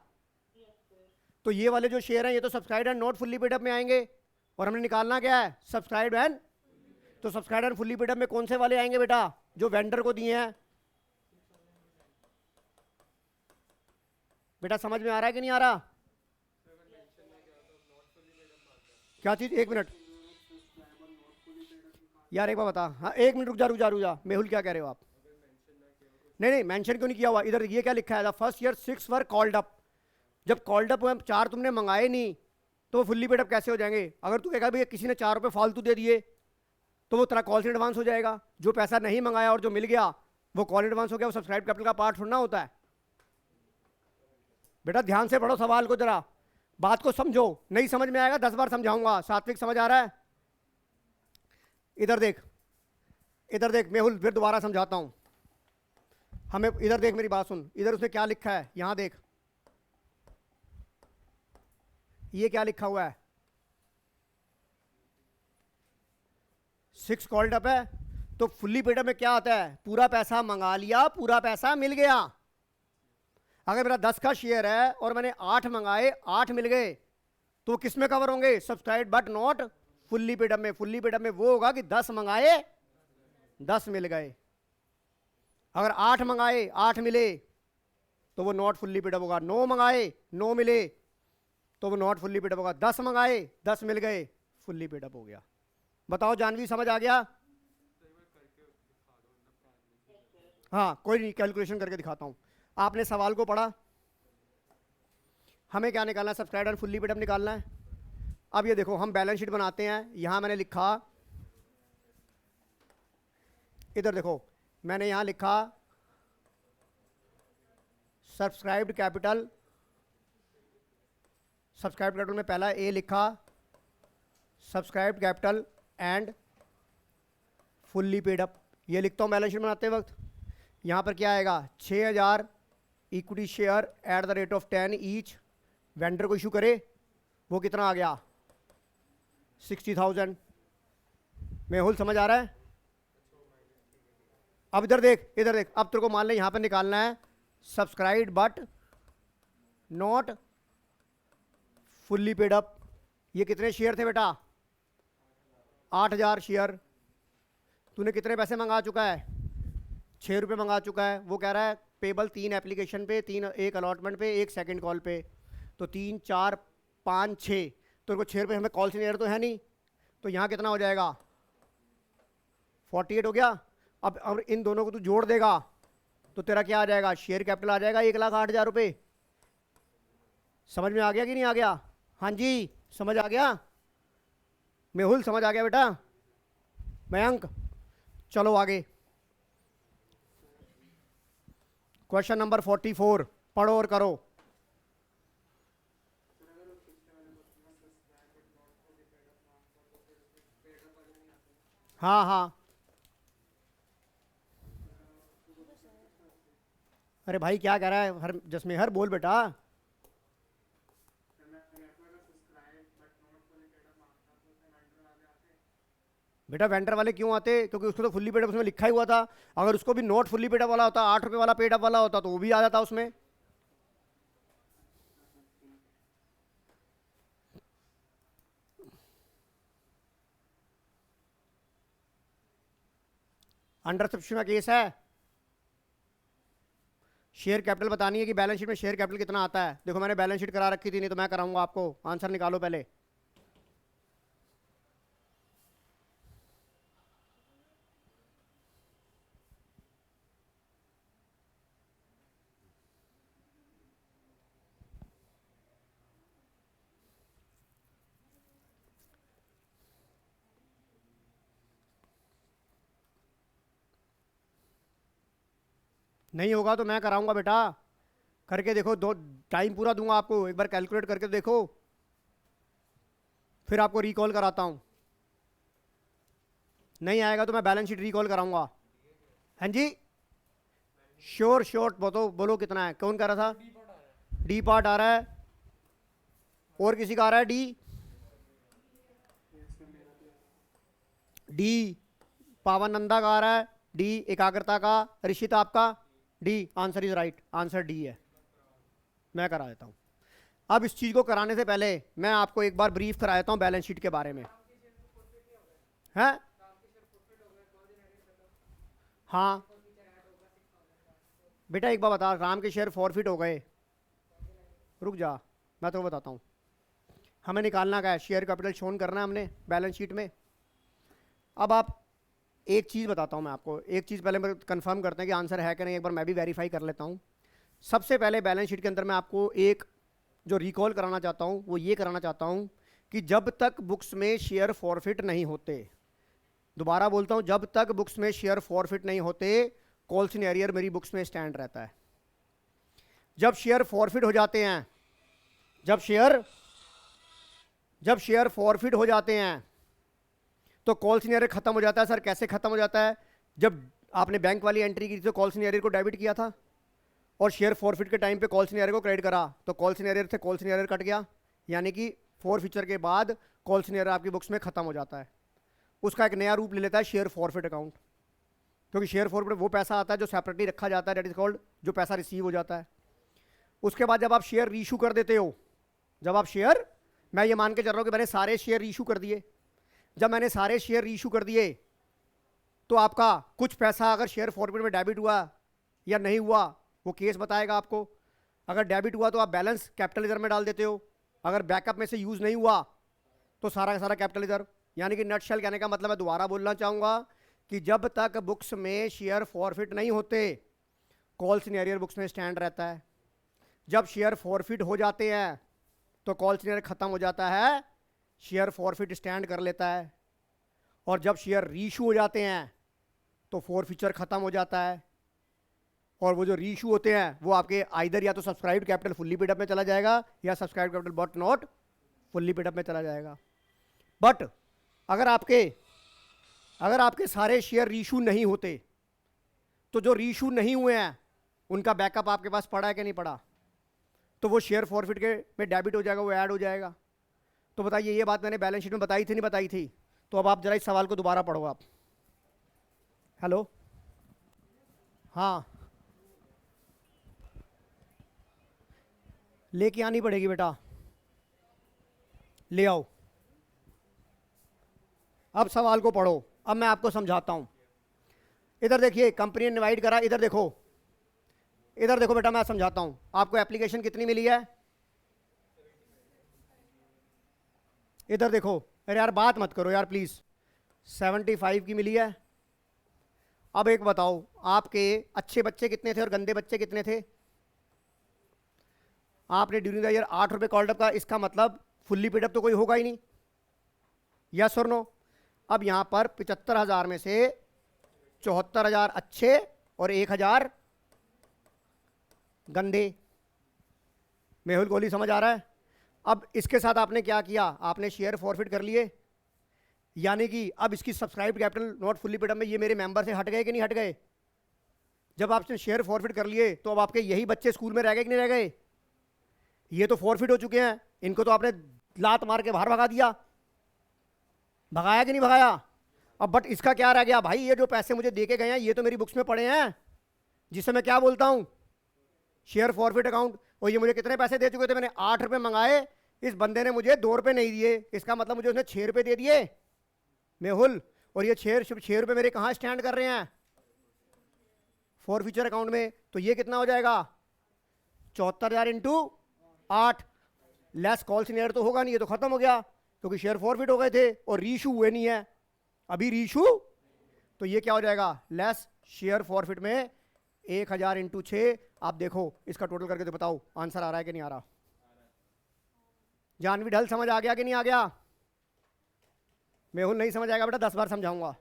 तो ये वाले जो शेयर हैं ये तो subscribe and not fully paid up में आएंगे। और हमने निकालना क्या है? Subscribe and. तो subscribe and fully paid up में कौन से वाले आएंगे बेटा? जो वेंडर को दिए हैं। बेटा समझ में आ रहा है कि नहीं आ रहा? क्या चीज? एक मिनट यार, एक बार बता। हाँ एक मिनट, रुक जा रुक जा रुक जा। मेहुल क्या कह रहे हो आप? नहीं नहीं, मेंशन क्यों नहीं किया हुआ? इधर ये क्या लिखा है? First year 6 were called up. जब कॉल्ड अप हुए 4 तुमने मंगाए नहीं, तो वो फुल्ली पेड अप कैसे हो जाएंगे? अगर तू कहेगा भैया किसी ने 4 रुपये फालतू दे दिए, तो वो तेरा कॉल से एडवांस हो जाएगा। जो पैसा नहीं मंगाया और जो मिल गया वो कॉल एडवांस हो गया। वो सब्सक्राइब कैपिटल का पार्ट छोड़ना होता है। बेटा ध्यान से पढ़ो सवाल को, जरा बात को समझो। नहीं समझ में आएगा 10 बार समझाऊंगा। सात्विक समझ आ रहा है? इधर देख, इधर देख मेहुल, फिर दोबारा समझाता हूं। हमें इधर देख, मेरी बात सुन। इधर उसने क्या लिखा है, यहां देख। ये क्या लिखा हुआ है? 6 कॉल्ड अप है। तो फुल्ली पेड अप में क्या आता है? पूरा पैसा मंगा लिया, पूरा पैसा मिल गया। अगर मेरा 10 का शेयर है और मैंने 8 मंगाए, 8 मिल गए, तो किस में कवर होंगे? Subscribe but not fully paid up में। फुल्ली पेड अप में वो होगा कि 10 मंगाए 10 मिल गए। अगर 8 मंगाए 8 मिले, तो वो नॉट फुल्ली पेड अप होगा। 9 मंगाए 9 मिले, तो वो नॉट फुल्ली पेड अप होगा। 10 मंगाए 10 मिल गए, फुल्ली पेड अप हो गया। बताओ जानवी समझ आ गया? हाँ कोई नहीं, कैलकुलेशन करके दिखाता हूं। आपने सवाल को पढ़ा। हमें क्या निकालना है? Subscribe and fully paid up निकालना है। अब ये देखो, हम बैलेंस शीट बनाते हैं। यहां मैंने लिखा, इधर देखो, मैंने यहां लिखा सब्सक्राइब्ड कैपिटल। सब्सक्राइब कैपिटल में पहला ए लिखा, subscribe capital and fully paid up. ये लिखता हूँ बैलेंस शीट बनाते वक्त। यहाँ पर क्या आएगा? 6000 equity share at the rate of 10 each. Vendor को इशू करे, वो कितना आ गया? 60,000। मेहुल समझ आ रहा है? अब इधर देख, इधर देख, अब तेरे को मान ले यहां पर निकालना है subscribe but not fully paid up. ये कितने शेयर थे बेटा? 8,000 शेयर। तूने कितने पैसे मंगा चुका है? 6 रुपये मंगा चुका है। वो कह रहा है पेबल 3 एप्लीकेशन पे, 3 एक अलॉटमेंट पे, 1 सेकंड कॉल पे। तो 3 4 5 6, तो इनको 6 रुपये हमें कॉल सीनियर तो है नहीं, तो यहाँ कितना हो जाएगा? 48 हो गया। अब इन दोनों को तू जोड़ देगा तो तेरा क्या आ जाएगा? शेयर कैपिटल आ जाएगा 1,08,000 रुपये। समझ में आ गया कि नहीं आ गया? हाँ जी, समझ आ गया? मेहुल समझ आ गया बेटा? मयंक, चलो आगे। क्वेश्चन नंबर 44 पढ़ो और करो। हाँ हाँ, अरे भाई क्या कह रहा है हर जसमें? हर बोल बेटा। बेटा वेंडर वाले क्यों आते? क्योंकि उसको तो फुल्ली पेड अप उसमें लिखा ही हुआ था। अगर उसको भी नोट फुल्ली पेड अप वाला होता, 8 रुपये वाला पेड अप वाला होता, तो वो भी आ जाता उसमें। अंडर सब्सक्रिप्शन का केस है। शेयर कैपिटल बतानी है कि बैलेंस शीट में शेयर कैपिटल कितना आता है। देखो मैंने बैलेंस शीट करा रखी थी, नहीं तो मैं कराऊंगा आपको। आंसर निकालो पहले। नहीं होगा तो मैं कराऊंगा बेटा। करके देखो, दो टाइम पूरा दूंगा आपको। एक बार कैलकुलेट करके देखो, फिर आपको रिकॉल कराता हूं। नहीं आएगा तो मैं बैलेंस शीट रिकॉल कराऊंगा। हाँ जी, श्योर श्योर बोलो, बोलो कितना है? कौन कर रहा था? डी पार्ट आ रहा है। और किसी का आ रहा है? डी डी पावानंदा का आ रहा है। डी एकाग्रता का। ऋषित आपका? D. Answer is right, answer D है। मैं करा देता हूं। अब इस चीज को कराने से पहले मैं आपको एक बार ब्रीफ करा देता हूं बैलेंस शीट के बारे में। है? हाँ बेटा, एक बार बता, राम के शेयर फॉरफिट हो गए। रुक जा, मैं तो बताता हूँ। हमें निकालना क्या है? शेयर कैपिटल शोन करना है हमने बैलेंस शीट में। अब आप एक चीज़ बताता हूँ मैं आपको। एक चीज़ पहले कंफर्म करते हैं कि आंसर है कि नहीं, एक बार मैं भी वेरीफाई कर लेता हूँ। सबसे पहले बैलेंस शीट के अंदर मैं आपको एक जो रिकॉल कराना चाहता हूँ वो ये कराना चाहता हूँ कि जब तक बुक्स में शेयर फॉरफिट नहीं होते, दोबारा बोलता हूँ, जब तक बुक्स में शेयर फॉरफिट नहीं होते, कॉल्स इन एरियर मेरी बुक्स में स्टैंड रहता है। जब शेयर फॉरफिट हो जाते हैं, जब शेयर फॉरफिट हो जाते हैं तो कॉल सीनियर खत्म हो जाता है। सर कैसे खत्म हो जाता है? जब आपने बैंक वाली एंट्री की तो कॉल सीनियर को डेबिट किया था और शेयर फॉरफिट के टाइम पे कॉल सीनियर को क्रेडिट करा, तो कॉल सीनियर से कॉल सीनियर कट गया, यानी कि फॉरफीचर के बाद कॉल सीनियर आपकी बुक्स में खत्म हो जाता है। उसका एक नया रूप ले लेता है शेयर फॉरफिट अकाउंट, क्योंकि शेयर फॉरफिट वो पैसा आता है जो सेपरेटली रखा जाता है, डेट इज कॉल्ड, जो पैसा रिसीव हो जाता है। उसके बाद जब आप शेयर रीशू कर देते हो, जब आप शेयर, मैं ये मान के चल रहा हूँ कि मैंने सारे शेयर रीशू कर दिए, जब मैंने सारे शेयर रीशू कर दिए तो आपका कुछ पैसा अगर शेयर फॉरफिट में डेबिट हुआ या नहीं हुआ वो केस बताएगा आपको। अगर डेबिट हुआ तो आप बैलेंस कैपिटल रिजर्व में डाल देते हो, अगर बैकअप में से यूज नहीं हुआ तो सारा का सारा कैपिटल रिजर्व। यानी कि नट शेल कहने का मतलब मैं दोबारा बोलना चाहूंगा कि जब तक बुक्स में शेयर फॉरफिट नहीं होते, कॉल्स इन एरियर बुक्स में स्टैंड रहता है। जब शेयर फॉरफिट हो जाते हैं तो कॉल्स इन एरियर खत्म हो जाता है, शेयर फॉरफिट स्टैंड कर लेता है। और जब शेयर रीशू हो जाते हैं तो फॉरफीचर खत्म हो जाता है। और वो जो रीशू होते हैं वो आपके आइदर या तो subscribe capital fully paid up में चला जाएगा या subscribe capital but not fully paid up में चला जाएगा। बट अगर आपके सारे शेयर रीशू नहीं होते तो जो रीशू नहीं हुए हैं उनका बैकअप आपके पास पड़ा है कि नहीं पड़ा, तो वो शेयर फॉरफिट के में डेबिट हो जाएगा, वो ऐड हो जाएगा। तो बताइए ये बात मैंने बैलेंस शीट में बताई थी नहीं बताई थी? तो अब आप जरा इस सवाल को दोबारा पढ़ो आप। हेलो, हाँ, लेके आनी पड़ेगी बेटा, ले आओ। अब सवाल को पढ़ो, अब मैं आपको समझाता हूं। इधर देखिए, कंपनी ने इनवाइट करा, इधर देखो, इधर देखो बेटा, मैं समझाता हूं आपको। एप्लीकेशन कितनी मिली है? इधर देखो, अरे यार बात मत करो यार प्लीज। 75 की मिली है। अब एक बताओ, आपके अच्छे बच्चे कितने थे और गंदे बच्चे कितने थे? आपने ड्यूरिंग द ईयर 8 रुपए कॉल्ड अप का, इसका मतलब फुल्ली पेड अप तो कोई होगा ही नहीं। यस और नो? अब यहां पर 75,000 में से 74,000 अच्छे और 1,000 गंदे। मेहुल कोहली समझ आ रहा है? अब इसके साथ आपने क्या किया? आपने शेयर फॉरफिट कर लिए, यानी कि अब इसकी subscribe capital not fully paid up में ये मेरे मेंबर से हट गए कि नहीं हट गए? जब आपने शेयर फॉरफिट कर लिए तो अब आपके यही बच्चे स्कूल में रह गए कि नहीं रह गए? ये तो फॉरफिट हो चुके हैं, इनको तो आपने लात मार के बाहर भगा दिया। भगाया कि नहीं भगाया? अब बट इसका क्या रह गया भाई? ये जो पैसे मुझे दे के गए हैं ये तो मेरी बुक्स में पड़े हैं, जिसे मैं क्या बोलता हूं, शेयर फॉरफिट अकाउंट। और ये मुझे कितने पैसे दे चुके थे? मैंने 8 रुपए मंगाए, इस बंदे ने मुझे 2 रुपए नहीं दिए, इसका मतलब मुझे उसने 6 रुपए दे दिए मेहुल। और ये 6 रुपए मेरे कहाँ स्टैंड कर रहे हैं? फॉर फ्यूचर अकाउंट में। तो ये कितना हो जाएगा? 74,000 इंटू 8। लेस कॉल सीनियर तो होगा नहीं, ये तो खत्म हो गया क्योंकि शेयर फॉरफिट हो गए थे और रीशू हुए नहीं है अभी रीशू। तो ये क्या हो जाएगा? लेस शेयर फॉरफिट में 1,000 इंटू 6। आप देखो इसका टोटल करके तो बताओ आंसर आ रहा है कि नहीं आ रहा? जानवी ढल समझ आ गया कि नहीं आ गया? मेहुल नहीं समझ आएगा बेटा, 10 बार समझाऊंगा।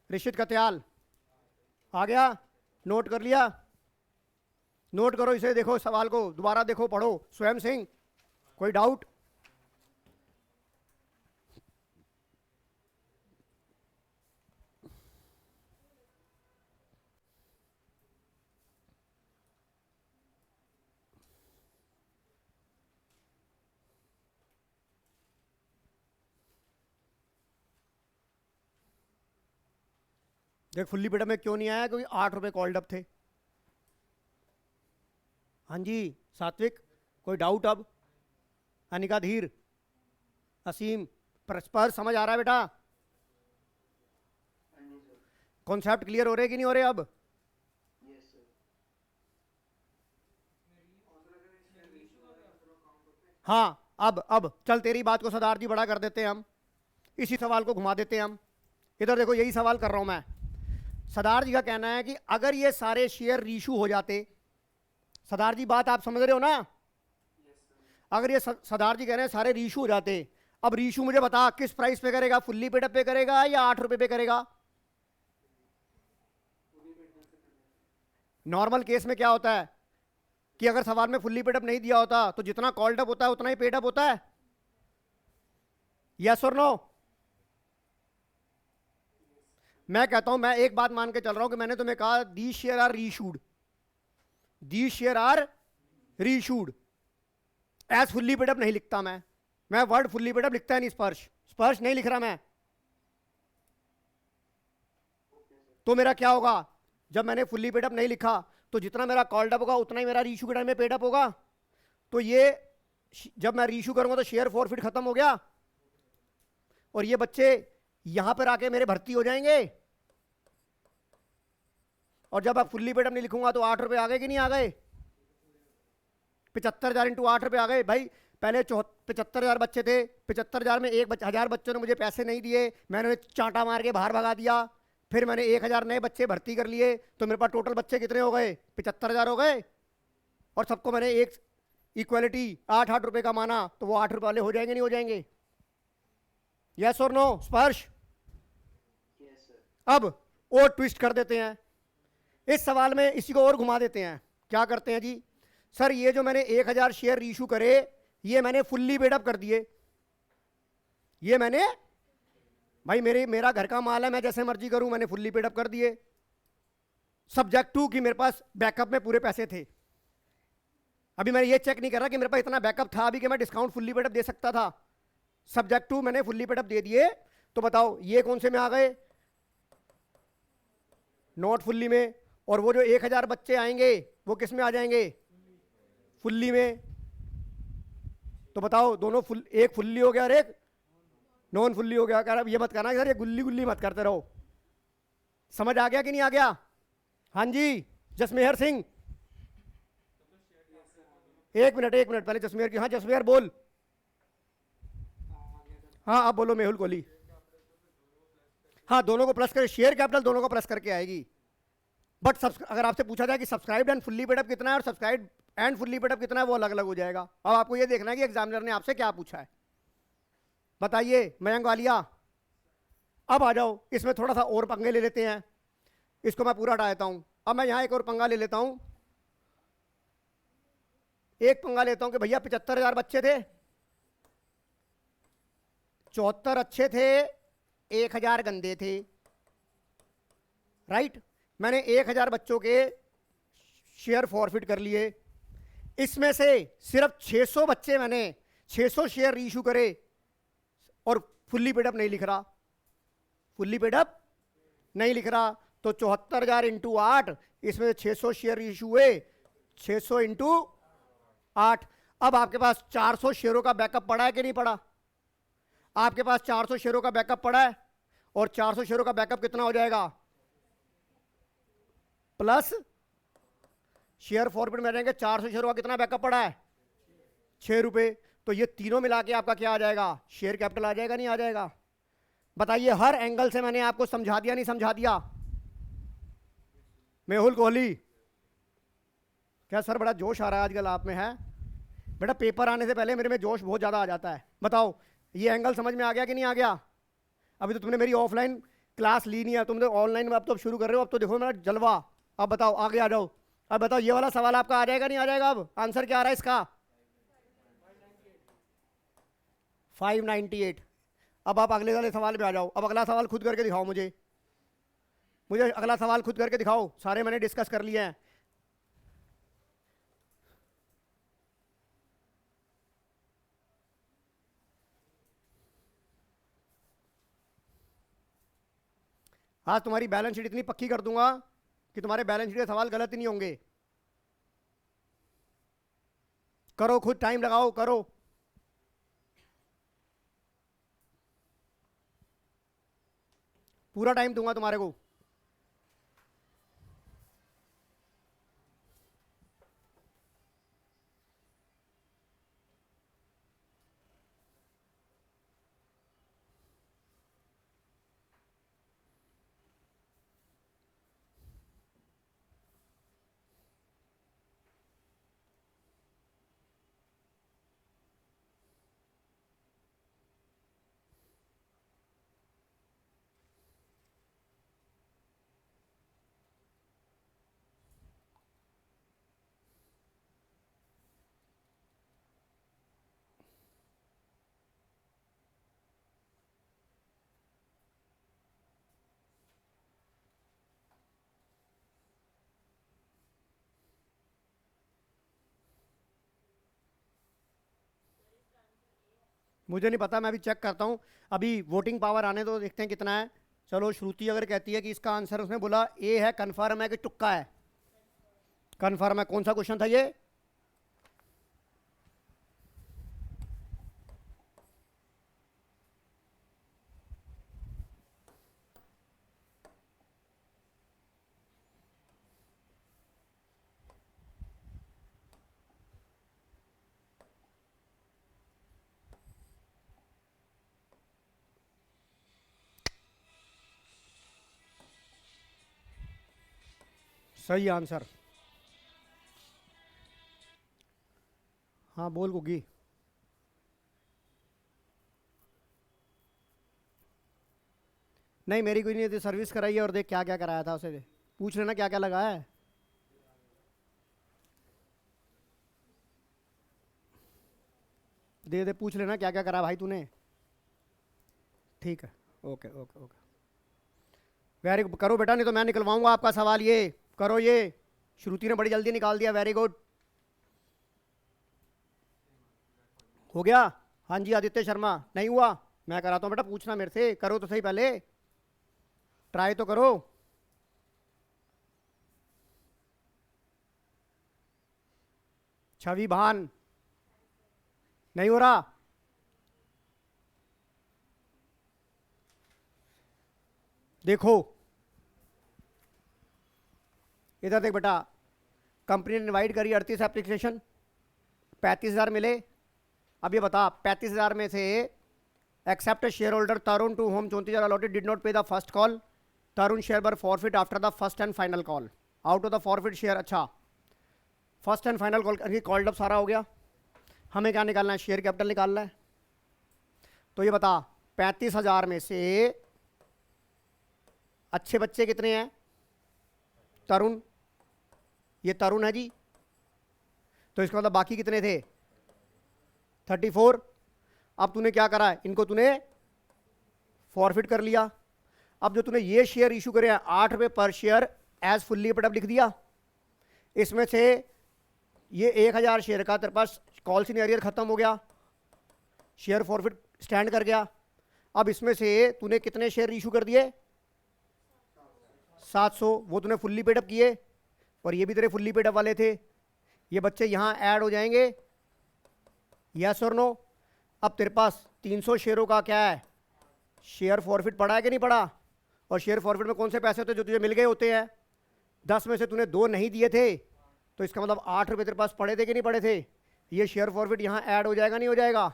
ऋषित कत्याल आ गया? नोट कर लिया? नोट करो इसे, देखो सवाल को दोबारा देखो, पढ़ो। स्वयं सिंह, कोई डाउट? देख फुल्ली पेड अप में क्यों नहीं आया? क्योंकि 8 रुपए कॉल्ड अप थे। हाँ जी सात्विक, कोई डाउट? अब अनिका धीर, असीम, परस्पर समझ आ रहा है बेटा? कॉन्सेप्ट क्लियर हो रहे कि नहीं हो रहे अब? हाँ, अब चल तेरी बात को सरदार जी बड़ा कर देते हैं हम, इसी सवाल को घुमा देते हैं हम। इधर देखो, यही सवाल कर रहा हूं मैं। सरदार जी का कहना है कि अगर ये सारे शेयर रीशू हो जाते, सरदार जी बात आप समझ रहे हो ना? अगर ये सरदार जी कह रहे हैं सारे रीशू हो जाते, अब रीशू मुझे बता किस प्राइस पे करेगा? फुल्ली पेड अप पे करेगा या 8 रुपए पे करेगा? नॉर्मल केस में क्या होता है कि अगर सवाल में फुल्ली पेड अप नहीं दिया होता तो जितना कॉल्ड अप होता है उतना ही पेड अप होता है। यस और नो? मैं कहता हूं, मैं एक बात मान के चल रहा हूं कि मैंने तुम्हें कहा the share are reissued, the share are reissued. As fully paid up नहीं लिखता मैं वर्ड फुल्ली पेड अप लिखता है नहीं, स्पर्श स्पर्श नहीं लिख रहा मैं। तो मेरा क्या होगा? जब मैंने फुल्ली पेड अप नहीं लिखा तो जितना मेरा कॉल्ड अप होगा उतना ही मेरा रीशू के टाइम में पेड अप होगा। तो ये जब मैं रीशू करूंगा तो शेयर फॉरफिट खत्म हो गया और ये बच्चे यहां पर आके मेरे भर्ती हो जाएंगे। और जब आप फुल्ली पेड अप नहीं लिखूंगा तो 8 रुपए आ गए कि नहीं आ गए? 75,000 इंटू 8 रुपए आ गए भाई। पहले 75,000 बच्चे थे, 75,000 में 1,000 बच्चों ने मुझे पैसे नहीं दिए, मैंने उन्हें चांटा मार के बाहर भगा दिया। फिर मैंने 1,000 नए बच्चे भर्ती कर लिए, तो मेरे पास टोटल बच्चे कितने हो गए? 75,000 हो गए। और सबको मैंने एक इक्वालिटी 8-8 रुपए का माना, तो वो 8 रुपए वाले हो जाएंगे नहीं हो जाएंगे? यस और नो स्पर्श? अब और ट्विस्ट कर देते हैं इस सवाल में, इसी को और घुमा देते हैं। क्या करते हैं जी? सर ये जो मैंने 1,000 शेयर इशू करे ये मैंने फुल्ली पेड अप कर दिए, ये मैंने भाई मेरा घर का माल है, मैं जैसे मर्जी करूं, मैंने फुल्ली पेड अप कर दिए, सब्जेक्ट टू कि मेरे पास बैकअप में पूरे पैसे थे। अभी मैं ये चेक नहीं कर रहा कि मेरे पास इतना बैकअप था अभी कि मैं डिस्काउंट फुल्ली पेड अप दे सकता था। सब्जेक्ट टू मैंने फुल्ली पेड अप दे दिए, तो बताओ ये कौन से में आ गए? नॉट फुल्ली में। और वो जो 1000 बच्चे आएंगे वो किस में आ जाएंगे? फुल्ली में। तो बताओ दोनों एक फुल्ली हो गया और एक नॉन फुल्ली हो गया। कह रहा ये मत करना सर, ये गुल्ली गुल्ली मत करते रहो। समझ आ गया कि नहीं आ गया? हाँ जी जसमेहर सिंह, एक मिनट पहले जसमेहर की। हाँ जसमेहर बोल। हाँ आप बोलो मेहुल कोहली। हाँ दोनों को प्लस कर, शेयर कैपिटल दोनों को प्लस करके आएगी। बट अगर आपसे पूछा जाए कि subscribe and fully paid up कितना है और subscribe and fully paid up कितना है, वो अलग अलग हो जाएगा। अब आपको ये देखना है कि एग्जामिनर ने आपसे क्या पूछा है। बताइए मयंक वालिया। अब आ जाओ, इसमें थोड़ा सा और पंगे ले लेते हैं। इसको मैं पूरा हटा देता हूं। अब मैं यहां एक और पंगा ले लेता हूं। एक पंगा लेता हूं कि भैया 75,000 बच्चे थे, 74 अच्छे थे, 1000 गंदे थे। राइट? मैंने 1000 बच्चों के शेयर फॉरफिट कर लिए। इसमें से सिर्फ 600 बच्चे मैंने 600 शेयर रीइश्यू करे और फुल्ली पेड अप नहीं लिख रहा। फुल्ली पेड अप नहीं लिख रहा, तो 74,000 इंटू 8, इसमें 600 शेयर इशू हुए, 600 इंटू 8। अब आपके पास 400 शेयरों का बैकअप पड़ा है कि नहीं पड़ा? आपके पास 400 शेयरों का बैकअप पड़ा है, और 400 शेयरों का बैकअप कितना हो जाएगा? प्लस शेयर फॉरवर्ड में रहेंगे। 400 शेयरों का कितना बैकअप पड़ा है? 6 रुपए। तो ये तीनों मिला के आपका क्या आ जाएगा? शेयर कैपिटल आ जाएगा, नहीं आ जाएगा? बताइए, हर एंगल से मैंने आपको समझा दिया, नहीं समझा दिया? मेहुल कोहली, क्या सर बड़ा जोश आ रहा है आजकल आप में? है बेटा, पेपर आने से पहले मेरे में जोश बहुत ज़्यादा आ जाता है। बताओ ये एंगल समझ में आ गया कि नहीं आ गया? अभी तो तुमने मेरी ऑफलाइन क्लास ली नहीं है, तुम तो ऑनलाइन में अब तो शुरू कर रहे हो। अब तो देखो मेरा जलवा। अब बताओ, आगे आ जाओ। अब बताओ ये वाला सवाल आपका आ जाएगा, नहीं आ जाएगा? अब आंसर क्या आ रहा है इसका? 598। अब आप अगले वाले सवाल पे आ जाओ। अब अगला सवाल खुद करके दिखाओ मुझे। मुझे अगला सवाल खुद करके दिखाओ। सारे मैंने डिस्कस कर लिए हैं। आज तुम्हारी बैलेंस शीट इतनी पक्की कर दूंगा कि तुम्हारे बैलेंस शीट के सवाल गलत ही नहीं होंगे। करो, खुद टाइम लगाओ, करो। पूरा टाइम दूंगा तुम्हारे को। मुझे नहीं पता, मैं अभी चेक करता हूँ। अभी वोटिंग पावर आने दो, देखते हैं कितना है। चलो, श्रुति अगर कहती है कि इसका आंसर, उसने बोला ए है, कन्फर्म है कि तुक्का है? कन्फर्म है। कौन सा क्वेश्चन था ये? सही आंसर। हाँ बोल गुग्गी। नहीं, मेरी कोई नहीं थी, सर्विस कराई है। और देख क्या क्या कराया था उसे, पूछ लेना क्या क्या लगाया है। दे दे, पूछ लेना क्या क्या करा भाई तूने। ठीक है, okay okay okay. Very good, करो बेटा, नहीं तो मैं निकलवाऊंगा आपका सवाल। ये करो, ये श्रुति ने बड़ी जल्दी निकाल दिया। Very good. हो गया? हाँ जी आदित्य शर्मा, नहीं हुआ? मैं कराता हूँ बेटा, पूछना मेरे से, करो तो सही, पहले ट्राई तो करो। छवि भान, नहीं हो रहा? देखो इधर देख बेटा, कंपनी ने इनवाइट करी 38 एप्लीकेशन, 35,000 मिले। अब ये बता, 35,000 में से except share holder Tarun to whom 34,000 allotted did not pay the first call, Tarun share were forfeit after the first and final call out of the forfeit share. अच्छा, फर्स्ट एंड फाइनल कॉल करके called up सारा हो गया, हमें क्या निकालना है? Share capital निकालना है। तो ये बता, 35,000 में से अच्छे बच्चे कितने हैं? तरुण, ये तरुण है जी, तो इसका मतलब बाकी कितने थे? 34। अब तूने क्या करा है? इनको तूने फॉरफिट कर लिया। अब जो तूने ये शेयर इशू करे हैं 8 रुपये पर share as fully paid up लिख दिया। इसमें से ये 1,000 शेयर का तेरे पास कॉल सीनियर खत्म हो गया, शेयर फॉरफिट स्टैंड कर गया। अब इसमें से तूने कितने शेयर इशू कर दिए? 700, वो तूने फुल्ली पेड अप किए, और ये भी तेरे फुल्ली पेड अप वाले थे। ये बच्चे यहां ऐड हो जाएंगे, यस और नो? अब तेरे पास 300 शेयरों का क्या है? शेयर फॉरफिट पड़ा है कि नहीं पड़ा? और शेयर फॉरफिट में कौन से पैसे होते हैं जो तुझे मिल गए होते हैं? 10 में से तूने 2 नहीं दिए थे, तो इसका मतलब 8 रुपये तेरे पास पड़े थे कि नहीं पड़े थे? ये शेयर फॉरफिट यहां ऐड हो जाएगा नहीं हो जाएगा?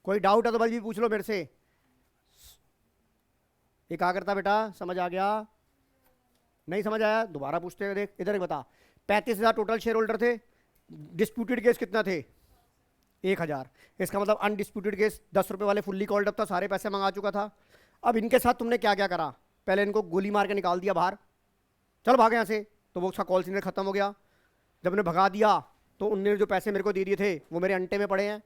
कोई डाउट है तो भाई पूछ लो मेरे से। एकाग्रता बेटा, समझ आ गया? नहीं समझ आया? दोबारा पूछते हैं, देख इधर बता। 35,000 टोटल शेयर होल्डर थे, डिस्प्यूटेड केस कितना थे? 1,000। इसका मतलब अनडिस्प्यूटेड केस 10 रुपये वाले फुल्ली कॉल्ड अप था, सारे पैसे मंगा चुका था। अब इनके साथ तुमने क्या क्या करा? पहले इनको गोली मार के निकाल दिया बाहर, चल भाग यहाँ से, तो वो उसका कॉल सीनियर खत्म हो गया। जब उन्हें भगा दिया तो उनने जो पैसे मेरे को दे दिए थे वो मेरे अंटे में पड़े हैं,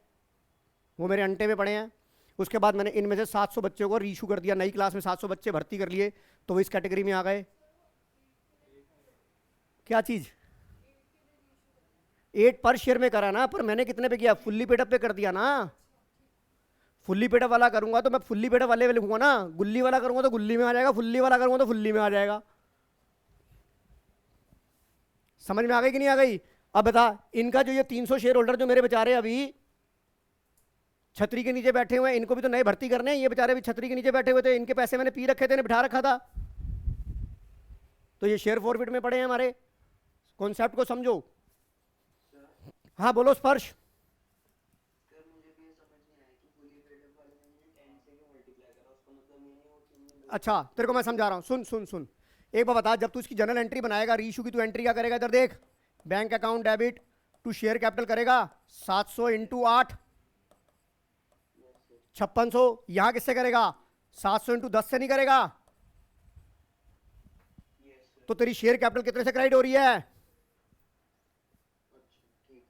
वो मेरे अंटे में पड़े हैं। उसके बाद मैंने इनमें से 700 बच्चों को रीशू कर दिया, नई क्लास में 700 बच्चे भर्ती कर लिए, तो वो इस कैटेगरी में आ गए। क्या चीज़? 8 पर शेयर में करा ना, पर मैंने कितने पे किया? फुल्ली पेडअप पे कर दिया ना। फुल्ली पेडअप वाला करूंगा तो मैं फुल्ली पेडअप वाले लिखूंगा ना, गुल्ली वाला करूंगा तो गुल्ली में आ जाएगा, फुल्ली वाला करूंगा तो फुल्ली में आ जाएगा। समझ में आ गई कि नहीं आ गई? अब बता, इनका जो ये 300 शेयर होल्डर जो मेरे बेचारे अभी छतरी के नीचे बैठे हुए हैं, इनको भी तो नए भर्ती करने हैं। ये बेचारे भी छतरी के नीचे बैठे हुए थे, इनके पैसे मैंने पी रखे थे, इन्हें बिठा रखा था, तो ये शेयर फॉरफिट में पड़े हैं हमारे। कॉन्सेप्ट को समझो। हाँ बोलो स्पर्श। अच्छा तेरे को मैं समझा रहा हूँ, सुन सुन सुन। एक बार बता, जब तू इसकी जनरल एंट्री बनाएगा रीइशू की, तू एंट्री क्या करेगा? इधर देख, bank account debit to share capital करेगा 700 इंटू 8, 5600। यहां किससे करेगा? 700 इंटू 10 से नहीं करेगा? तो तेरी शेयर कैपिटल कितने से क्रेडिट हो रही है?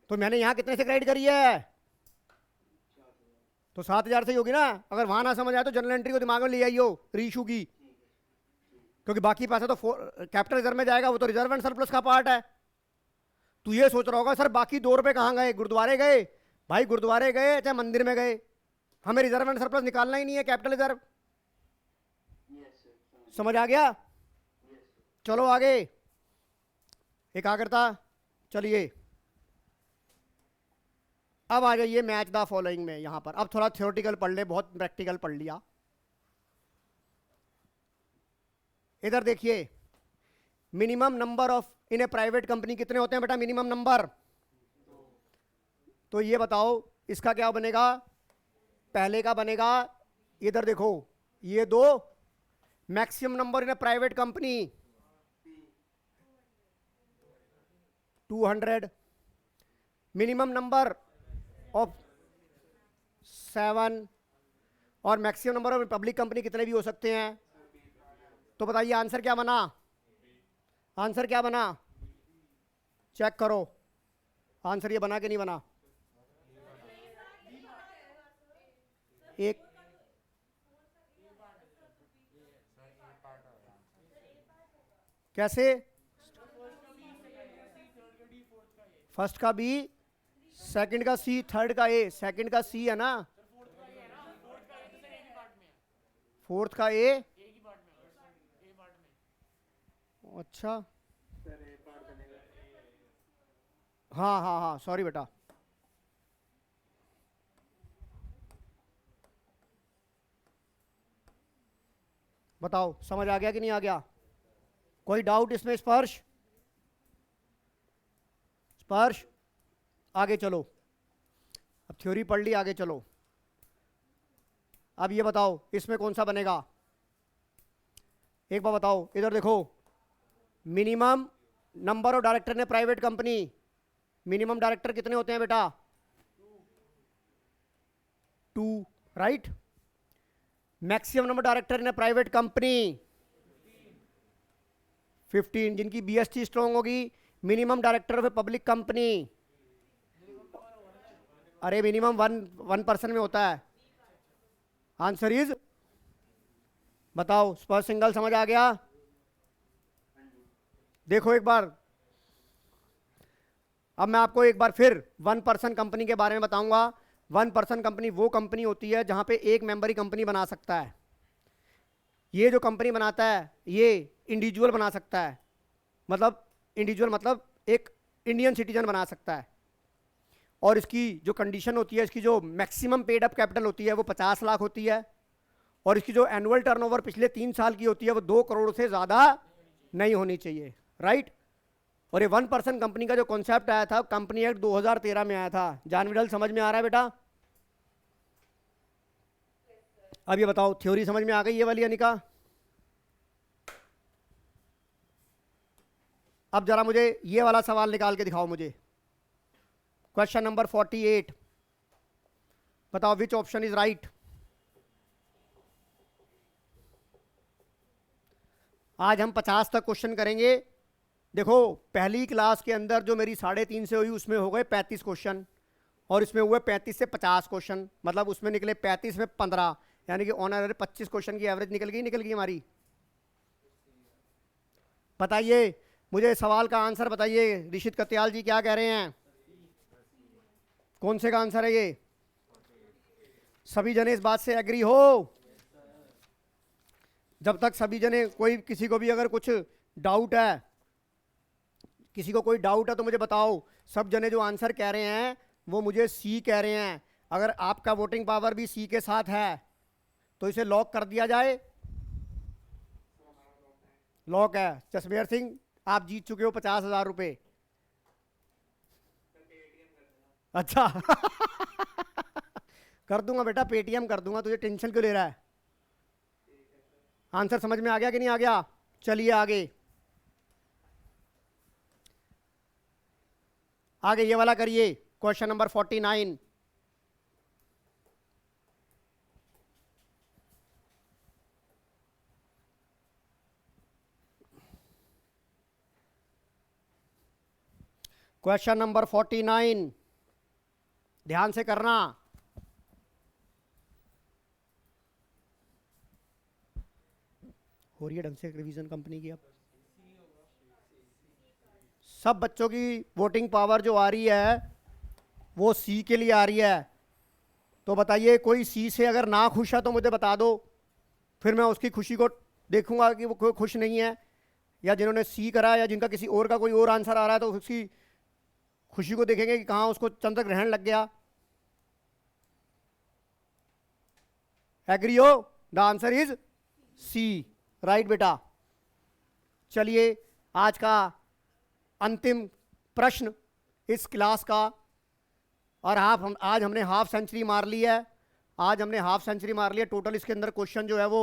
तो मैंने यहां कितने से क्रेडिट करी है? तो 7,000 से ही होगी ना। अगर वहां ना समझ आए तो जनरल एंट्री को दिमाग में ले आइयो रीइशू की, क्योंकि बाकी पैसा तो कैपिटल रिजर्व में जाएगा, वो तो रिजर्व एंड सरप्लस का पार्ट है। तू ये सोच रहा होगा सर बाकी 2 रुपए कहां गए? गुरुद्वारे गए? भाई गुरुद्वारे गए चाहे मंदिर में गए, हमें रिजर्व एंड सरप्लस निकालना ही नहीं है, कैपिटल रिजर्व। समझ आ गया? चलो आगे, एकाग्रता। चलिए अब आ जाइए मैच द फॉलोइंग में। यहां पर अब थोड़ा थ्योरेटिकल पढ़ ले, बहुत प्रैक्टिकल पढ़ लिया। इधर देखिए, minimum number of in A private company कितने होते हैं बेटा? Minimum number. तो ये बताओ इसका क्या बनेगा? पहले का बनेगा, इधर देखो, ये 2। Maximum number in A private company 200। Minimum number of 7, और maximum number of public company कितने भी हो सकते हैं? तो बताइए आंसर क्या बना? आंसर क्या बना? चेक करो आंसर ये बना कि नहीं बना। एक कैसे? फर्स्ट का बी, सेकंड का सी, थर्ड का ए। सेकंड का सी है ना, फोर्थ का ए। अच्छा, हाँ हाँ हाँ, सॉरी बेटा। बताओ समझ आ गया कि नहीं आ गया? कोई डाउट इसमें? स्पर्श, स्पर्श, आगे चलो। अब थ्योरी पढ़ ली, आगे चलो। अब ये बताओ इसमें कौन सा बनेगा? एक बार बताओ, इधर देखो। मिनिमम नंबर ऑफ डायरेक्टर ने प्राइवेट कंपनी, मिनिमम डायरेक्टर कितने होते हैं बेटा? 2, right. Maximum number director in private company 15, जिनकी बीएसटी स्ट्रांग होगी। Minimum director of a public company, अरे मिनिमम 1% में होता है। आंसर इज, बताओ स्पर्श सिंगल समझ आ गया? देखो एक बार, अब मैं आपको एक बार फिर 1% कंपनी के बारे में बताऊंगा। 1% कंपनी वो कंपनी होती है जहां पे एक मेंबर ही कंपनी बना सकता है। ये जो कंपनी बनाता है ये इंडिविजुअल बना सकता है, मतलब इंडिविजुअल मतलब एक इंडियन सिटीजन बना सकता है। और इसकी जो कंडीशन होती है, इसकी जो मैक्सिमम पेड अप कैपिटल होती है वो 50 लाख होती है। और इसकी जो एनुअल टर्नओवर पिछले 3 साल की होती है वो 2 करोड़ से ज़्यादा नहीं होनी चाहिए, राइट। और ये 1% कंपनी का जो कॉन्सेप्ट आया था, कंपनी एक्ट 2013 में आया था। जानविडल समझ में आ रहा है बेटा? अब ये बताओ थ्योरी समझ में आ गई ये वाली अनिका? अब जरा मुझे ये वाला सवाल निकाल के दिखाओ मुझे। क्वेश्चन नंबर 48, बताओ विच ऑप्शन इज राइट। आज हम 50 तक क्वेश्चन करेंगे। देखो पहली क्लास के अंदर जो मेरी 3.5 से हुई उसमें हो गए 35 क्वेश्चन, और इसमें हुए 35 से 50 क्वेश्चन, मतलब उसमें निकले 35 में 15, यानी कि ऑन एवरेज 25 क्वेश्चन की एवरेज निकल गई हमारी। बताइए मुझे सवाल का आंसर बताइए। ऋषित कत्याल जी क्या कह रहे हैं? कौन से का आंसर है ये? सभी जने इस बात से एग्री हो? जब तक सभी जने, कोई किसी को भी अगर कुछ डाउट है, किसी को कोई डाउट है तो मुझे बताओ। सब जने जो आंसर कह रहे हैं वो मुझे सी कह रहे हैं। अगर आपका वोटिंग पावर भी सी के साथ है तो इसे लॉक कर दिया जाए। लॉक है। जसमेर सिंह आप जीत चुके हो 50,000 रुपए। अच्छा कर दूंगा बेटा, पेटीएम कर दूंगा, तुझे टेंशन क्यों ले रहा है? आंसर समझ में आ गया कि नहीं आ गया? चलिए आगे, आगे ये वाला करिए। क्वेश्चन नंबर 49, क्वेश्चन नंबर 49 ध्यान से करना। हो रही है ढंग से रिवीजन कंपनी की? अब सब बच्चों की वोटिंग पावर जो आ रही है वो सी के लिए आ रही है। तो बताइए कोई सी से अगर ना खुश है तो मुझे बता दो, फिर मैं उसकी खुशी को देखूंगा कि वो कोई खुश नहीं है, या जिन्होंने सी करा या जिनका किसी और का कोई और आंसर आ रहा है तो उसकी खुशी को देखेंगे कि कहाँ उसको चंद्र ग्रहण लग गया। एग्री हो? The answer is C, right बेटा। चलिए आज का अंतिम प्रश्न इस क्लास का, और आज हमने हाफ सेंचुरी मार ली है। आज हमने हाफ सेंचुरी मार ली है। टोटल इसके अंदर क्वेश्चन जो है वो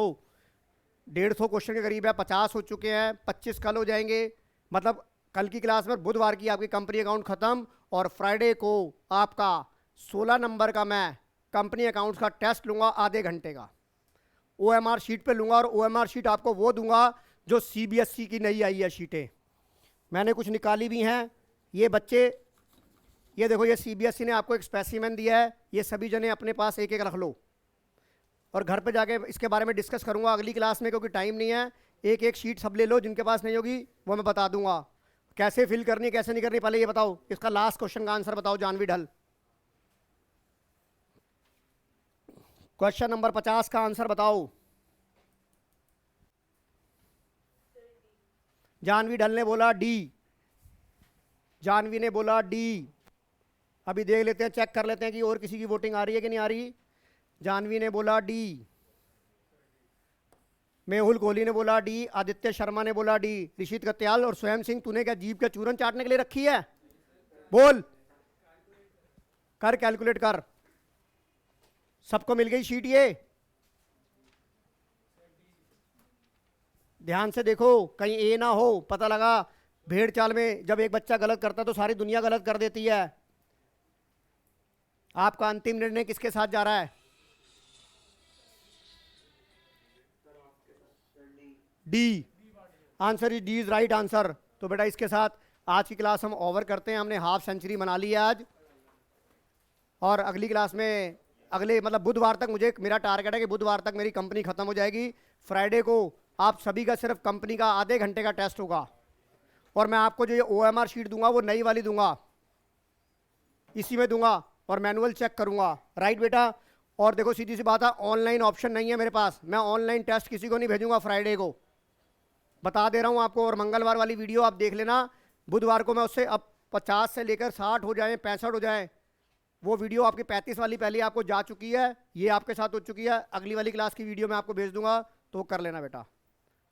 150 क्वेश्चन के करीब है। 50 हो चुके हैं, 25 कल हो जाएंगे। मतलब कल की क्लास में बुधवार की आपकी कंपनी अकाउंट खत्म, और फ्राइडे को आपका 16 नंबर का मैं कंपनी अकाउंट्स का टेस्ट लूंगा आधे घंटे का। ओएमआर शीट पे लूंगा, और ओएमआर शीट आपको वो दूंगा जो सीबीएसई की नई आई है शीटें। मैंने कुछ निकाली भी हैं। ये बच्चे, ये देखो, ये सीबीएसई ने आपको एक स्पेसिमेन दिया है, ये सभी जने अपने पास एक एक रख लो, और घर पे जाके इसके बारे में डिस्कस करूंगा अगली क्लास में, क्योंकि टाइम नहीं है। एक एक शीट सब ले लो, जिनके पास नहीं होगी वो मैं बता दूंगा। कैसे फिल करनी कैसे नहीं करनी, पहले ये बताओ। इसका लास्ट क्वेश्चन का आंसर बताओ जानवी ढल। क्वेश्चन नंबर 50 का आंसर बताओ। जानवी ढल ने बोला डी, जानवी ने बोला डी। अभी देख लेते हैं, चेक कर लेते हैं कि और किसी की वोटिंग आ रही है कि नहीं आ रही। जानवी ने बोला डी, मेहुल कोहली ने बोला डी, आदित्य शर्मा ने बोला डी, ऋषित कत्याल और स्वयं सिंह, तूने क्या जीभ का चूरन चाटने के लिए रखी है? बोल, कर कैलकुलेट कर। सबको मिल गई शीट ये? ध्यान से देखो कहीं ए ना हो, पता लगा भेड़ चाल में जब एक बच्चा गलत करता तो सारी दुनिया गलत कर देती है। आपका अंतिम निर्णय किसके साथ जा रहा है? D, answer is D is right answer. तो बेटा इसके साथ आज की क्लास हम ओवर करते हैं। हमने हाफ सेंचुरी मना ली है आज, और अगली क्लास में अगले मतलब बुधवार तक मुझे, मेरा टारगेट है कि बुधवार तक मेरी कंपनी खत्म हो जाएगी। फ्राइडे को आप सभी का सिर्फ कंपनी का आधे घंटे का टेस्ट होगा, और मैं आपको जो ये OMR शीट दूंगा वो नई वाली दूंगा, इसी में दूंगा, और मैनुअल चेक करूंगा। राइट बेटा? और देखो सीधी सी बात है, ऑनलाइन ऑप्शन नहीं है मेरे पास, मैं ऑनलाइन टेस्ट किसी को नहीं भेजूंगा फ्राइडे को, बता दे रहा हूं आपको। और मंगलवार वाली वीडियो आप देख लेना, बुधवार को मैं उससे अब 50 से लेकर 60 हो जाए, 65 हो जाए, वो वीडियो आपकी 35 वाली पहले आपको जा चुकी है, ये आपके साथ हो चुकी है। अगली वाली क्लास की वीडियो मैं आपको भेज दूंगा, तो कर लेना बेटा।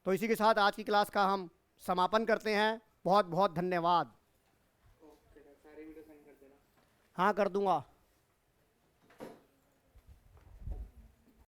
तो इसी के साथ आज की क्लास का हम समापन करते हैं। बहुत बहुत धन्यवाद। हाँ कर दूंगा।